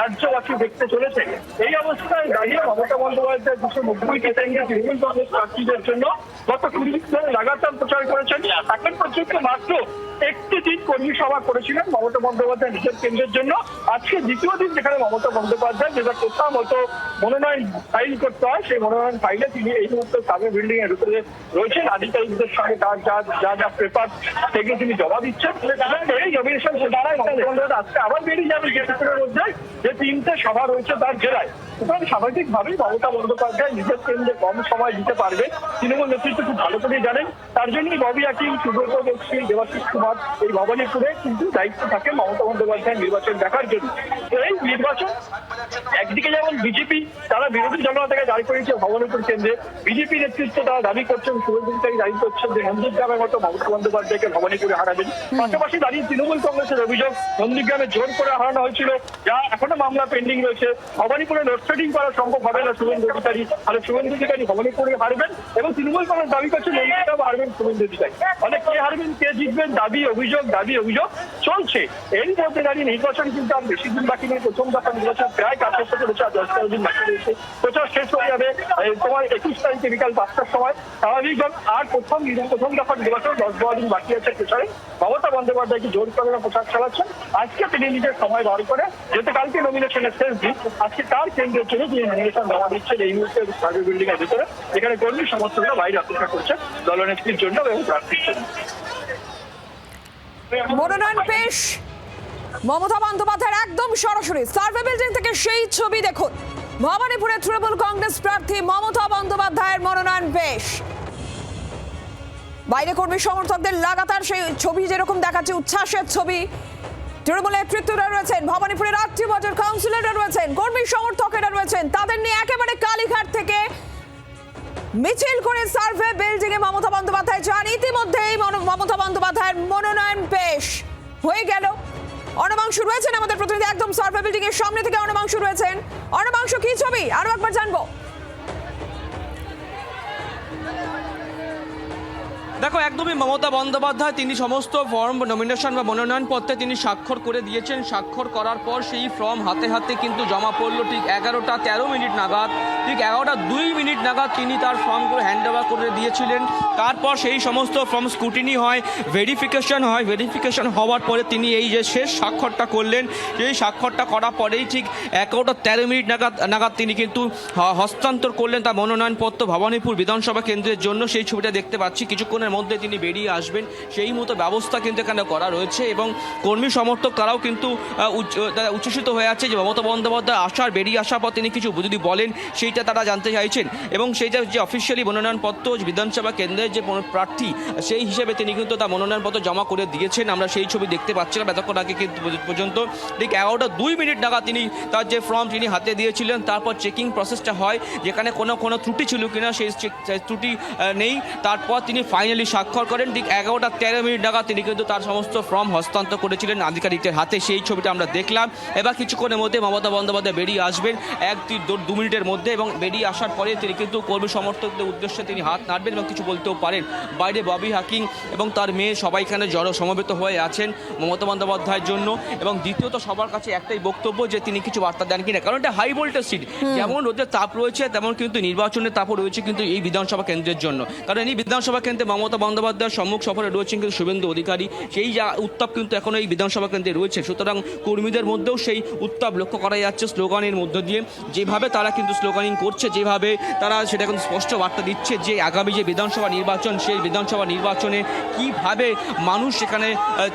রাজ্যবাসী দেখতে চলেছে। এই অবস্থায় দাঁড়িয়ে মমতা বন্দ্যোপাধ্যায় 290 কেন্দ্রে তৃণমূল কংগ্রেস প্রার্থীদের জন্য গত 20 দিন ধরে লাগাতার প্রচার করেছেন। এখন পর্যন্ত মাত্র একটি দিন কর্মী সভা করেছিলেন মমতা বন্দ্যোপাধ্যায় নিজের কেন্দ্রের জন্য। আজকে দ্বিতীয় দিন, যেখানে মমতা বন্দ্যোপাধ্যায় যেটা কোথাও মতো মনোনয়ন ফাইল করতে হয়, সেই মনোনয়ন ফাইলে তিনি এই মুহূর্তে সার্ভে বিল্ডিং এর ভিতরে রয়েছেন। আধিকারিকদের সঙ্গে তার যা পেপার সেগুলো তিনি জমা দিচ্ছেন। এই নমিনেশন দ্বারাই মমতা বন্দ্যোপাধ্যায় আজকে আবার বেরিয়ে যাবে গেটের মধ্যে, যে 3টে সভা রয়েছে তার জেলায়। সুতরাং স্বাভাবিকভাবেই মমতা বন্দ্যোপাধ্যায় নিজের কেন্দ্রে কম সময় দিতে পারবে, তৃণমূল নেতৃত্ব খুব ভালো করেই জানেন। তার জন্যই ববি হাকিম, সুব্রত বক্সি, দেবাশিস কুমার এই ভবানীপুরে কিন্তু দায়িত্ব থাকে মমতা বন্দ্যোপাধ্যায় নির্বাচন দেখার জন্য। এই নির্বাচন একদিকে যেমন বিজেপি তারা বিরোধী জনতা থেকে দাঁড় করেছে ভবানীপুর কেন্দ্রে, বিজেপি নেতৃত্ব তারা দাবি করছেন, শুভেন্দু থেকে দাবি করছেন যে নন্দীগ্রামের মতো মমতা বন্দ্যোপাধ্যায়কে ভবানীপুরে হারাবেন। পাশাপাশি দাঁড়িয়ে তৃণমূল কংগ্রেসের অভিযোগ নন্দীগ্রামে জোর করে হারানো হয়েছিল, যা এখনো মামলা পেন্ডিং রয়েছে। ভবানীপুরে লোডশেডিং করা সম্ভব হবে না শুভেন্দু অধিকারী, তাহলে শুভেন্দু অধিকারী ভবানীপুরে হারবেন, এবং তৃণমূল কংগ্রেস দাবি করছে নন্দীগ্রাম হারবেন শুভেন্দু অধিকারী। মানে কে হারবেন, কে জিতবেন, দাবি অভিযোগ চলছে। এর মধ্যে দাঁড়িয়ে নির্বাচন কিন্তু আর বেশি দিন বাকি নেই। প্রথম দফা নির্বাচন প্রায় কাজ করতে চলেছে, আর 10-12 দিন বাকি রয়েছে। প্রচার শেষ হয়ে যাবে তোমার 21 তারিখে বিকাল 5টার সময় স্বাভাবিকভাবে। আর প্রথম দফা নির্বাচন 10-12 দিন বাকি আছে প্রচারে। মমতা বন্দ্যোপাধ্যায়কে জোর করে প্রচার চালাচ্ছেন। আজকে তিনি নিজের সময় বার করে, যেহেতু কালকে নমিনেশনের শেষ দিন, আজকে তার কেন্দ্রের জন্য তিনি নমিনেশন জমা দিচ্ছেন এই মুহূর্তে সার্ভে বিল্ডিং এর ভিতরে, যেখানে কর্মী সমর্থকরা বাইরে অপেক্ষা করছেন দলনেত্রীর জন্য এবং প্রার্থীর জন্য। মনোনয়ন পেশ মমতা বন্দ্যোপাধ্যায়ের একদম সরাসরি সার্ভে বিল্ডিং থেকে সেই ছবি দেখুন। ভবানীপুরে তৃণমূল কংগ্রেস প্রার্থী মমতা বন্দ্যোপাধ্যায়ের মনোনয়ন পেশ। বাইরে কর্মী সমর্থকদের লাগাতার সেই ছবি যেরকম দেখাচ্ছে, উচ্ছ্বাসের ছবি। তৃণমূল নেতৃত্বরা রয়েছেন, ভবানীপুরের আটটি ওয়ার্ডের কাউন্সিলররা রয়েছেন, কর্মী সমর্থকেরা রয়েছেন, তাদের নিয়ে একেবারে কালীঘাট থেকে মিছিল করে সার্ভে বিল্ডিং এ মমতা বন্দ্যোপাধ্যায় যান। ইতিমধ্যেই মমতা বন্দ্যোপাধ্যায়ের মনোনয়ন পেশ হয়ে গেল। অনমাংশু রয়েছেন আমাদের প্রতিনিধি, একদম সার্ভে বিল্ডিং এর সামনে থেকে অনমাংশু রয়েছেন। অনমাংশু, কি ছবি আরো একবার জানবো। দেখো, একদমই মমতা বন্দ্যোপাধ্যায় তিনি সমস্ত ফর্ম নমিনেশন বা মনোনয়ন পত্রে তিনি স্বাক্ষর করে দিয়েছেন। স্বাক্ষর করার পর সেই ফর্ম হাতে হাতে কিন্তু জমা পড়লো ঠিক 11টা 13 মিনিট নাগাদ। ঠিক 11:02 নাগাদ তিনি তার ফর্মগুলো হ্যান্ড ওভার করে দিয়েছিলেন। তারপর সেই সমস্ত ফর্ম স্ক্রুটিনি হয়, ভেরিফিকেশন হওয়ার পরে তিনি এই যে শেষ স্বাক্ষরটা করলেন, সেই স্বাক্ষরটা করার পরেই ঠিক 11:13 নাগাদ তিনি কিন্তু হস্তান্তর করলেন তার মনোনয়নপত্র ভবানীপুর বিধানসভা কেন্দ্রের জন্য। সেই ছবিটা দেখতে পাচ্ছি, কিছুক্ষণের মধ্যে তিনি বেরিয়ে আসবেন, সেই মতো ব্যবস্থা কিন্তু এখানে করা রয়েছে। এবং কর্মী সমর্থক তারাও কিন্তু উচ্ছ্বসিত হয়ে আছে যে মমতা বন্দ্যোপাধ্যায় বেরিয়ে আসার পর তিনি কিছু যদি বলেন সেইটা তারা জানতে চাইছেন। এবং সেইটা যে অফিসিয়ালি মনোনয়নপত্র বিধানসভা কেন্দ্রের যে প্রার্থী সেই হিসেবে তিনি কিন্তু তার মনোনয়নপত্র জমা করে দিয়েছেন। আমরা সেই ছবি দেখতে পাচ্ছিলাম এতক্ষণ আগে কিন্তু পর্যন্ত। ঠিক 11:02 নাগাদ তিনি তার যে ফর্ম তিনি হাতে দিয়েছিলেন, তারপর চেকিং প্রসেসটা হয় যেখানে কোনো ত্রুটি ছিল কিনা সেই ত্রুটি নেই। তারপর তিনি ফাইনালি স্বাক্ষর করেন। ঠিক 11:13 নাগাদ তিনি কিন্তু তার সমস্ত ফর্ম হস্তান্তর করেছিলেন আধিকারিকদের হাতে। সেই ছবিটা আমরা দেখলাম। এবার কিছুক্ষণের মধ্যে মমতা বন্দ্যোপাধ্যায় বেরিয়ে আসবেন 1-2 মিনিটের মধ্যে, এবং বেরিয়ে আসার পরে তিনি কিন্তু কর্মী সমর্থকদের উদ্দেশ্যে তিনি হাত নাড়বেন এবং কিছু বলতেও পারেন। বাইরে ববি হাকিং এবং তার মেয়ে সবাই এখানে সমবেত হয়ে আছেন মমতা বন্দ্যোপাধ্যায়ের জন্য। এবং দ্বিতীয়ত সবার কাছে একটাই বক্তব্য যে তিনি কিছু বার্তা দেন কিনা, কারণ এটা হাই ভোল্টেজ সিট, যেমন রোদের তাপ রয়েছে তেমন কিন্তু নির্বাচনের তাপও রয়েছে কিন্তু এই বিধানসভা কেন্দ্রের জন্য। কারণ এই বিধানসভা কেন্দ্রে মমতা বন্দ্যোপাধ্যায়ের সম্মুখ সফরে রয়েছেন কিন্তু শুভেন্দু অধিকারী, সেই যা উত্তাপ কিন্তু এখন এই বিধানসভা কেন্দ্রে রয়েছে। সুতরাং কর্মীদের মধ্যেও সেই উত্তাপ লক্ষ্য করা যাচ্ছে স্লোগানের মধ্য দিয়ে, যেভাবে তারা কিন্তু স্লোগানিং করছে, যেভাবে তারা সেটা কিন্তু স্পষ্ট বার্তা দিচ্ছে যে আগামী যে বিধানসভা নির্বাচন, সেই বিধানসভা নির্বাচনে কিভাবে মানুষ সেখানে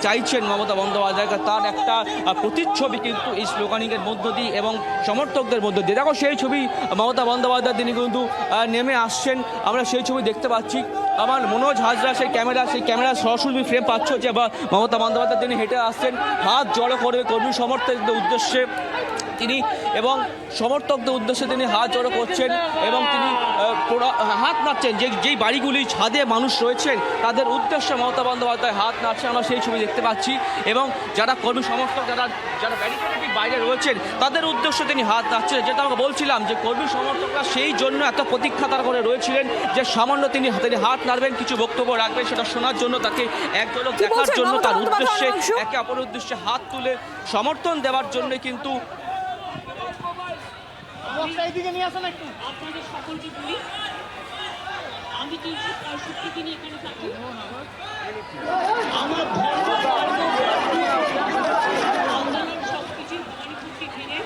চাইছেন মমতা বন্দ্যোপাধ্যায়কে, তার একটা প্রতিচ্ছবি কিন্তু এই স্লোগানিংয়ের মধ্য দিয়ে এবং সমর্থকদের মধ্য দিয়ে। দেখো সেই ছবি মমতা বন্দ্যোপাধ্যায় তিনি কিন্তু নেমে আসছেন, আমরা সেই ছবি দেখতে পাচ্ছি। আমার মনোজ হাজরা সেই ক্যামেরা সরাসরি ফ্রেম পাচ্ছ যে মমতা বন্দ্যোপাধ্যায় তিনি হেঁটে আসছেন, হাত জড়ো করে কর্মী সমর্থকদের উদ্দেশ্যে তিনি এবং সমর্থকদের উদ্দেশ্যে তিনি হাত জড়ো করছেন এবং তিনি হাত নাড়ছেন। যেই বাড়িগুলি ছাদে মানুষ রয়েছেন তাদের উদ্দেশ্যে মমতা বন্দ্যোপাধ্যায় হাত নাড়ছেন, আমরা সেই ছবি দেখতে পাচ্ছি। এবং যারা কর্মী সমর্থক যারা ব্যারিকেডের বাইরে রয়েছেন তাদের উদ্দেশ্যে তিনি হাত নাড়ছেন। যেটা আমাকে বলছিলাম যে কর্মী সমর্থকরা সেই জন্য এত প্রতীক্ষা তারা করে রয়েছিলেন যে সামান্য তিনি হাত নাড়বেন, কিছু বক্তব্য রাখবেন, সেটা শোনার জন্য, তাকে এক ঝলক দেখার জন্য, তার উদ্দেশ্যে একে অপরের উদ্দেশ্যে হাত তুলে সমর্থন দেওয়ার জন্য কিন্তু। আপনাদের সকলকে বলি, আমি 365 দিন এখানে থাকি। আমার আন্দোলন সবকিছু ভবানীপুরকে ঘিরে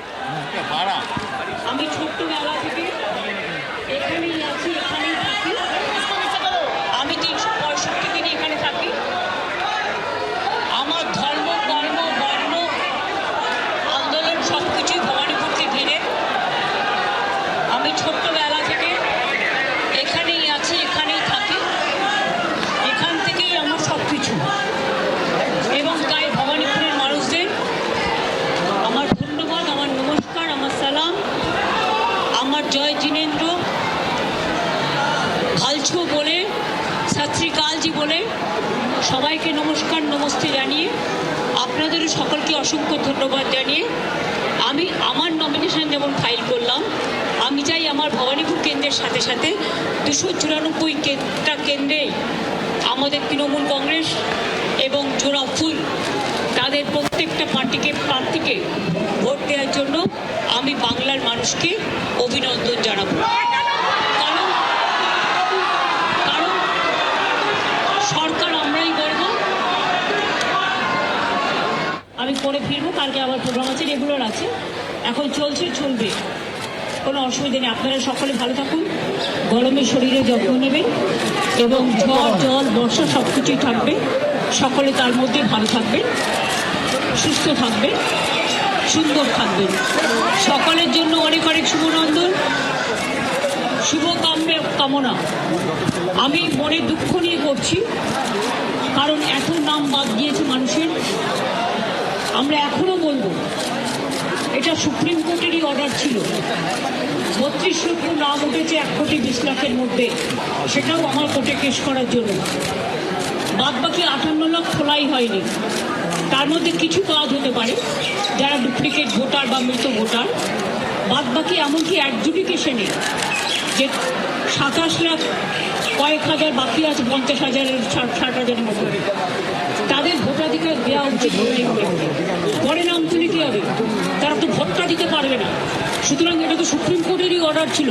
আমি ছোট্টবেলা থেকে এখানেই আছি, এখানেই থাকি। আমি 365 দিন এখানে থাকি। আমার ধর্ম, কর্ম, বর্ণ, আন্দোলন সবকিছুই ভবানীপুরকে ঘিরে। আমি ছোট্টবেলা থেকে এখানেই আছি, এখানেই থাকি, এখান থেকেই আমার সব কিছু। এবং তাই ভবানীপুরের মানুষদের আমার ধন্যবাদ, আমার নমস্কার, আমার সালাম, আমার জয় জিনেন্দ্র, ভালছো বলে, সত শ্রী আকালজি বলে সবাইকে নমস্কার নমস্তে জানিয়ে আপনাদেরও সকলকে অসংখ্য ধন্যবাদ জানিয়ে আমি আমার নমিনেশন যেমন ফাইল করলাম, আমি চাই আমার ভবানীপুর কেন্দ্রের সাথে সাথে 294টা কেন্দ্রে আমাদের তৃণমূল কংগ্রেস এবং জোড়া ফুল তাদের প্রত্যেকটা প্রার্থীকে ভোট দেওয়ার জন্য আমি বাংলার মানুষকে অভিনন্দন জানাবো। কারণ সরকার আমরাই করব। আমি পরে ফিরবো, কালকে আবার প্রোগ্রাম আছে, রেগুলার আছে, এখন চলবে, কোনো অসুবিধা নেই। আপনারা সকলে ভালো থাকুন, গরমে শরীরে যত্ন নেবেন এবং ঝড় জল বর্ষা সব কিছুই থাকবে, সকলে তার মধ্যে ভালো থাকবেন, সুস্থ থাকবেন, সুন্দর থাকবেন। সকলের জন্য অনেক অনেক শুভনন্দন, কামনা। আমি মনে দুঃখ নিয়ে করছি, কারণ এত নাম বাদ গিয়েছে মানুষের। আমরা এখনো বলবো এটা সুপ্রিম কোর্টেরই অর্ডার ছিল, 32 লক্ষ নাম উঠেছে 1,20,00,000-এর মধ্যে, সেটাও আমার কোর্টে কেস করার জন্য। বাদ বাকি 58 লাখ খোলাই হয়নি, তার মধ্যে কিছু কাজ হতে পারে যারা ডুপ্লিকেট ভোটার বা মৃত ভোটার। বাদ বাকি এমনকি অ্যাডজুডিকেশনে যে 27 লাখ কয়েক হাজার বাকি আছে, 50,000-এর 60,000-এর মতো। তাদের ভোটাধিকার দেওয়া উচিত পরে নাম তুলে কি হবে? তারা তো ভোটটা দিতে পারবে না। সুতরাং এটা তো সুপ্রিম কোর্টেরই অর্ডার ছিল,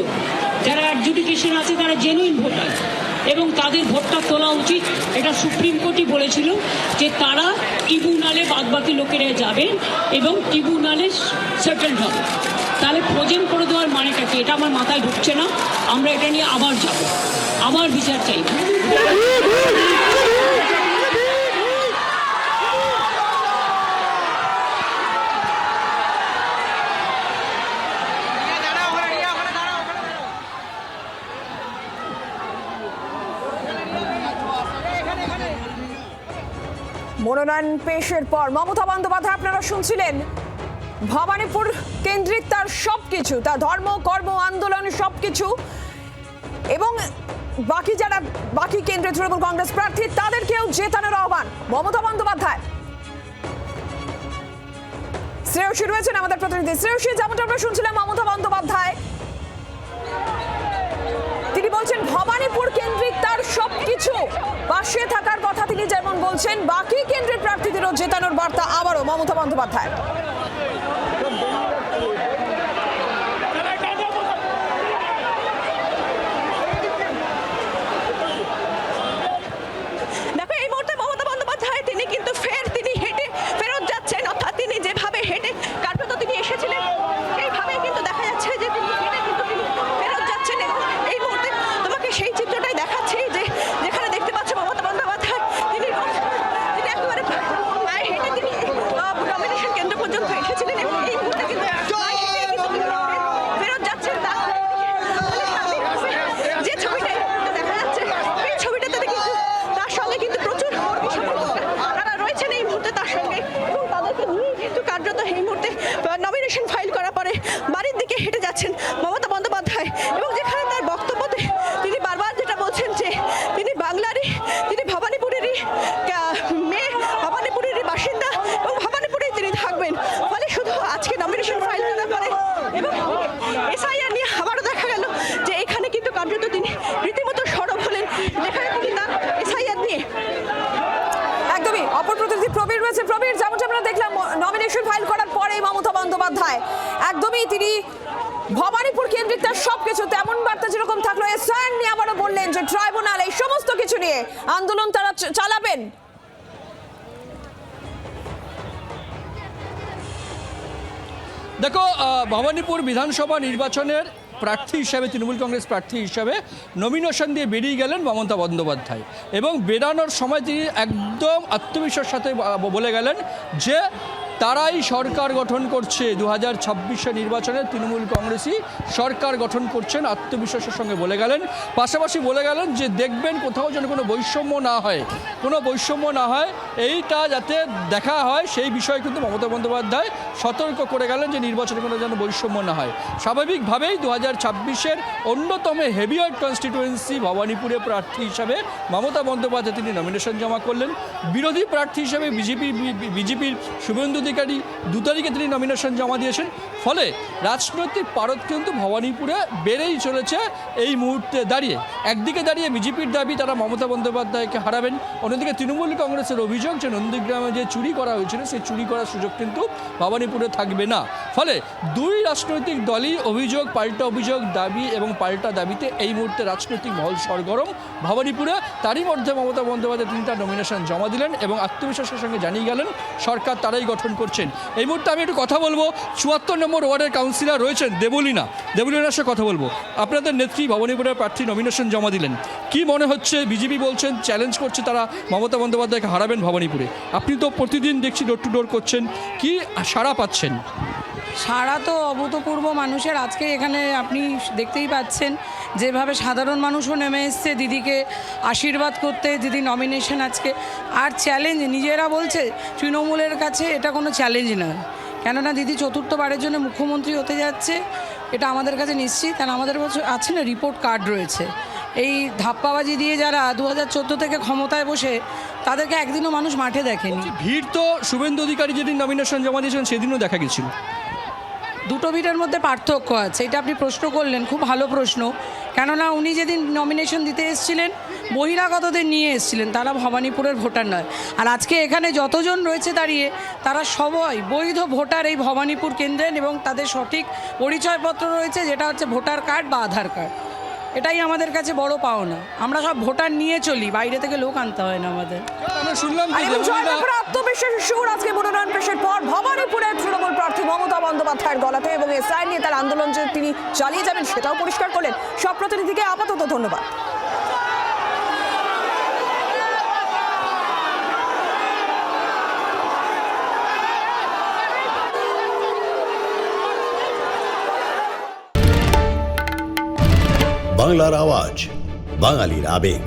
যারা অ্যাডজুডিকেশন আছে তারা জেনুইন ভোটার এবং তাদের ভোটটা তোলা উচিত। এটা সুপ্রিম কোর্টই বলেছিল যে তারা ট্রিব্যুনালে বাদবাকি লোকেরা যাবেন এবং ট্রিব্যুনালে সেটেলড হবে। তাহলে ফ্রোজেন করে দেওয়ার মানেটা কি? এটা আমার মাথায় ঢুকছে না। আমরা এটা নিয়ে আবার যাব, আবার বিচার চাই। মনোনয়ন পেশের পর মমতা বন্দ্যোপাধ্যায় আপনারা শুনছিলেন ভবানীপুর কেন্দ্রিক তার সবকিছু, তার ধর্ম কর্ম আন্দোলন সবকিছু, এবং বাকি কেন্দ্রে তৃণমূল কংগ্রেস প্রার্থী তাদেরকেও জেতানোর আহ্বান মমতা বন্দ্যোপাধ্যায়। শ্রেয়সী রয়েছেন আমাদের প্রতিনিধি। শ্রেয়সী, যেমনটা আমরা শুনছিলাম মমতা বন্দ্যোপাধ্যায় তিনি বলছেন ভবানীপুর কেন্দ্রিক তার সবকিছু, পাশে থাকার কথা তিনি যেমন বলছেন, বাকি কেন্দ্রের প্রার্থীদেরও জেতানোর বার্তা আবারও মমতা বন্দ্যোপাধ্যায়। দেখো, এই মুহূর্তে মমতা বন্দ্যোপাধ্যায় তিনি কিন্তু তিনি হেঁটে ফেরত যাচ্ছেন, অর্থাৎ তিনি যেভাবে হেঁটে কার্যত তিনি এসেছিলেন সেইভাবেই কিন্তু দেখা যাচ্ছে যে তিনি হেঁটে কিন্তু তিনি ফেরত যাচ্ছেন। এবং এই মুহূর্তে তোমাকে সেই চিত্রটাই দেখাচ্ছি যে যেখানে দেখতে পাচ্ছ মমতা বন্দ্যোপাধ্যায় তিনি একেবারে পায়ে হেঁটে তিনি নমিনেশন কেন্দ্র পর্যন্ত এসেছিলেন এবং এই মুহূর্তে কিন্তু পায়ে হেঁটে কিন্তু তিনি ফেরত যাচ্ছেন। যে ছবিটা দেখা যাচ্ছে এই ছবিটাতে কিন্তু তার সঙ্গে কিন্তু প্রচুর কর্মী সমর্থকরা তারা রয়েছেন এই মুহূর্তে তার সঙ্গে, এবং তাদেরকে নিয়ে কিন্তু কার্যত এই মুহূর্তে নমিনেশন ফাইল করার পরে বাড়ির দিকে হেঁটে যাচ্ছেন মমতা বন্দ্যোপাধ্যায়। এবং যেখানে তার বক্তব্যতে তিনি বারবার যেটা বলছেন যে তিনি বাংলারই, তিনি ভবানীপুরেরই মেয়ে, ভবানীপুরেরই বাসিন্দা এবং ভবানীপুরেই তিনি থাকবেন। ফলে শুধু আজকে নমিনেশন ফাইল করার পরে এবং এসআইআর নিয়ে আবারও দেখা গেল যে এখানে কিন্তু কার্যত তিনি রীতিমতো সরব হলেন, যেখানে তিনি তার এসআইআর নিয়ে। একদমই অপর প্রতিনিধি প্রবীর রয়েছে। প্রবীর, যেমনটা আমরা দেখলাম নমিনেশন ফাইল করার পরে মমতা বন্দ্যোপাধ্যায় একদমই তিনি ভবানীপুর কেন্দ্রিক তার সবকিছু, তেমন বার্তা যেরকম থাকলো এসআইআর নিয়ে আবারও বললেন যে ট্রাইব্যুনাল এই সমস্ত কিছু নিয়ে আন্দোলন তারা চালাবেন। দেখো, ভবানীপুর বিধানসভা নির্বাচনের প্রার্থী হিসাবে, তৃণমূল কংগ্রেস প্রার্থী হিসাবে নমিনেশন দিয়ে বেরিয়ে গেলেন মমতা বন্দ্যোপাধ্যায়, এবং বেরানোর সময় তিনি একদম আত্মবিশ্বাসের সাথে বলে গেলেন যে তারাই সরকার গঠন করছে, 2026 নির্বাচনে তৃণমূল কংগ্রেসই সরকার গঠন করছেন, আত্মবিশ্বাসের সঙ্গে বলে গেলেন। পাশাপাশি বলে গেলেন যে দেখবেন কোথাও যেন কোনো বৈষম্য না হয়, এইটা যাতে দেখা হয় সেই বিষয়ে কিন্তু মমতা বন্দ্যোপাধ্যায় সতর্ক করে গেলেন যে নির্বাচনে কোনো যেন বৈষম্য না হয়। স্বাভাবিকভাবেই 2026 অন্যতম হেভিওয়েট কনস্টিটুয়েন্সি ভবানীপুরে প্রার্থী হিসাবে মমতা বন্দ্যোপাধ্যায় তিনি নমিনেশন জমা করলেন। বিরোধী প্রার্থী হিসাবে বিজেপির শুভেন্দু অধিকারী 2 তারিখে তিনি নমিনেশন জমা দিয়েছেন। ফলে রাজনৈতিক পারদ কিন্তু ভবানীপুরে বেড়েই চলেছে এই মুহূর্তে দাঁড়িয়ে। একদিকে দাঁড়িয়ে বিজেপির দাবি তারা মমতা বন্দ্যোপাধ্যায়কে হারাবেন, অন্যদিকে তৃণমূল কংগ্রেসের অভিযোগ যে নন্দীগ্রামে যে চুরি করা হয়েছিল সেই চুরি করার সুযোগ কিন্তু ভবানীপুরে থাকবে না। ফলে দুই রাজনৈতিক দলই অভিযোগ, পাল্টা অভিযোগ, দাবি এবং পাল্টা দাবিতে এই মুহূর্তে রাজনৈতিক মহল সরগরম ভবানীপুরে। তারই মধ্যে মমতা বন্দ্যোপাধ্যায় তিনি তার নমিনেশন জমা দিলেন এবং আত্মবিশ্বাসের সঙ্গে জানিয়ে গেলেন সরকার তারাই গঠন করছেন। এই মুহূর্তে আমি একটু কথা বলবো 74 নম্বর ওয়ার্ডের কাউন্সিলর রয়েছেন দেবলীনার সাথে কথা বলবো। আপনাদের নেত্রী ভবানীপুরের প্রার্থী নমিনেশন জমা দিলেন, কি মনে হচ্ছে? বিজেপি বলছেন, চ্যালেঞ্জ করছে তারা মমতা বন্দ্যোপাধ্যায়কে হারাবেন ভবানীপুরে। আপনি তো প্রতিদিন দেখছি ডোর টু ডোর করছেন, কি সাড়া পাচ্ছেন? সারা তো অভূতপূর্ব মানুষের। আজকে এখানে আপনি দেখতেই পাচ্ছেন যেভাবে সাধারণ মানুষও নেমে এসছে দিদিকে আশীর্বাদ করতে। দিদি নমিনেশন আজকে আর চ্যালেঞ্জ নিজেরা বলছে তৃণমূলের কাছে এটা কোনো চ্যালেঞ্জ না, কেননা দিদি 4র্থবারের জন্য মুখ্যমন্ত্রী হতে যাচ্ছে, এটা আমাদের কাছে নিশ্চিত। আর আমাদের কাছে আছে না রিপোর্ট কার্ড রয়েছে। এই ধাপ্পাবাজি দিয়ে যারা 2014 থেকে ক্ষমতায় বসে তাদেরকে একদিনও মানুষ মাঠে দেখেনি। ভিড় তো শুভেন্দু অধিকারী যেদিন নমিনেশন জমা দিয়েছেন সেদিনও দেখা গেছিল। দুটো ভিড়ের মধ্যে পার্থক্য আছে, এটা আপনি প্রশ্ন করলেন, খুব ভালো প্রশ্ন। কেননা উনি যেদিন নমিনেশন দিতে এসেছিলেন বহিরাগতদের নিয়ে এসেছিলেন, তারা ভবানীপুরের ভোটার নয়। আর আজকে এখানে যতজন রয়েছে দাঁড়িয়ে তারা সবাই বৈধ ভোটার এই ভবানীপুর কেন্দ্রের, এবং তাদের সঠিক পরিচয়পত্র রয়েছে, যেটা হচ্ছে ভোটার কার্ড বা আধার কার্ড। এটাই আমাদের কাছে বড় পাওনা। আমরা সব ভোটার নিয়ে চলি, বাইরে থেকে লোক আনতে হয় না আমাদের। আমরা শুনলাম আর এবং জয়নগর আত্মবিশ্বাসের সুর আজকে মনোনয়ন পেশের পর ভবানীপুরের তৃণমূল প্রার্থী মমতা বন্দ্যোপাধ্যায়ের গলাতে, এবং এসআই নিয়ে তার আন্দোলন যে তিনি চালিয়ে যাবেন সেটাও পরিষ্কার করলেন। সব প্রতিনিধিকে আপাতত ধন্যবাদ। বাংলার আওয়াজ, বাঙালির আবেগ,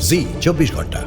জি 24 ঘন্টা।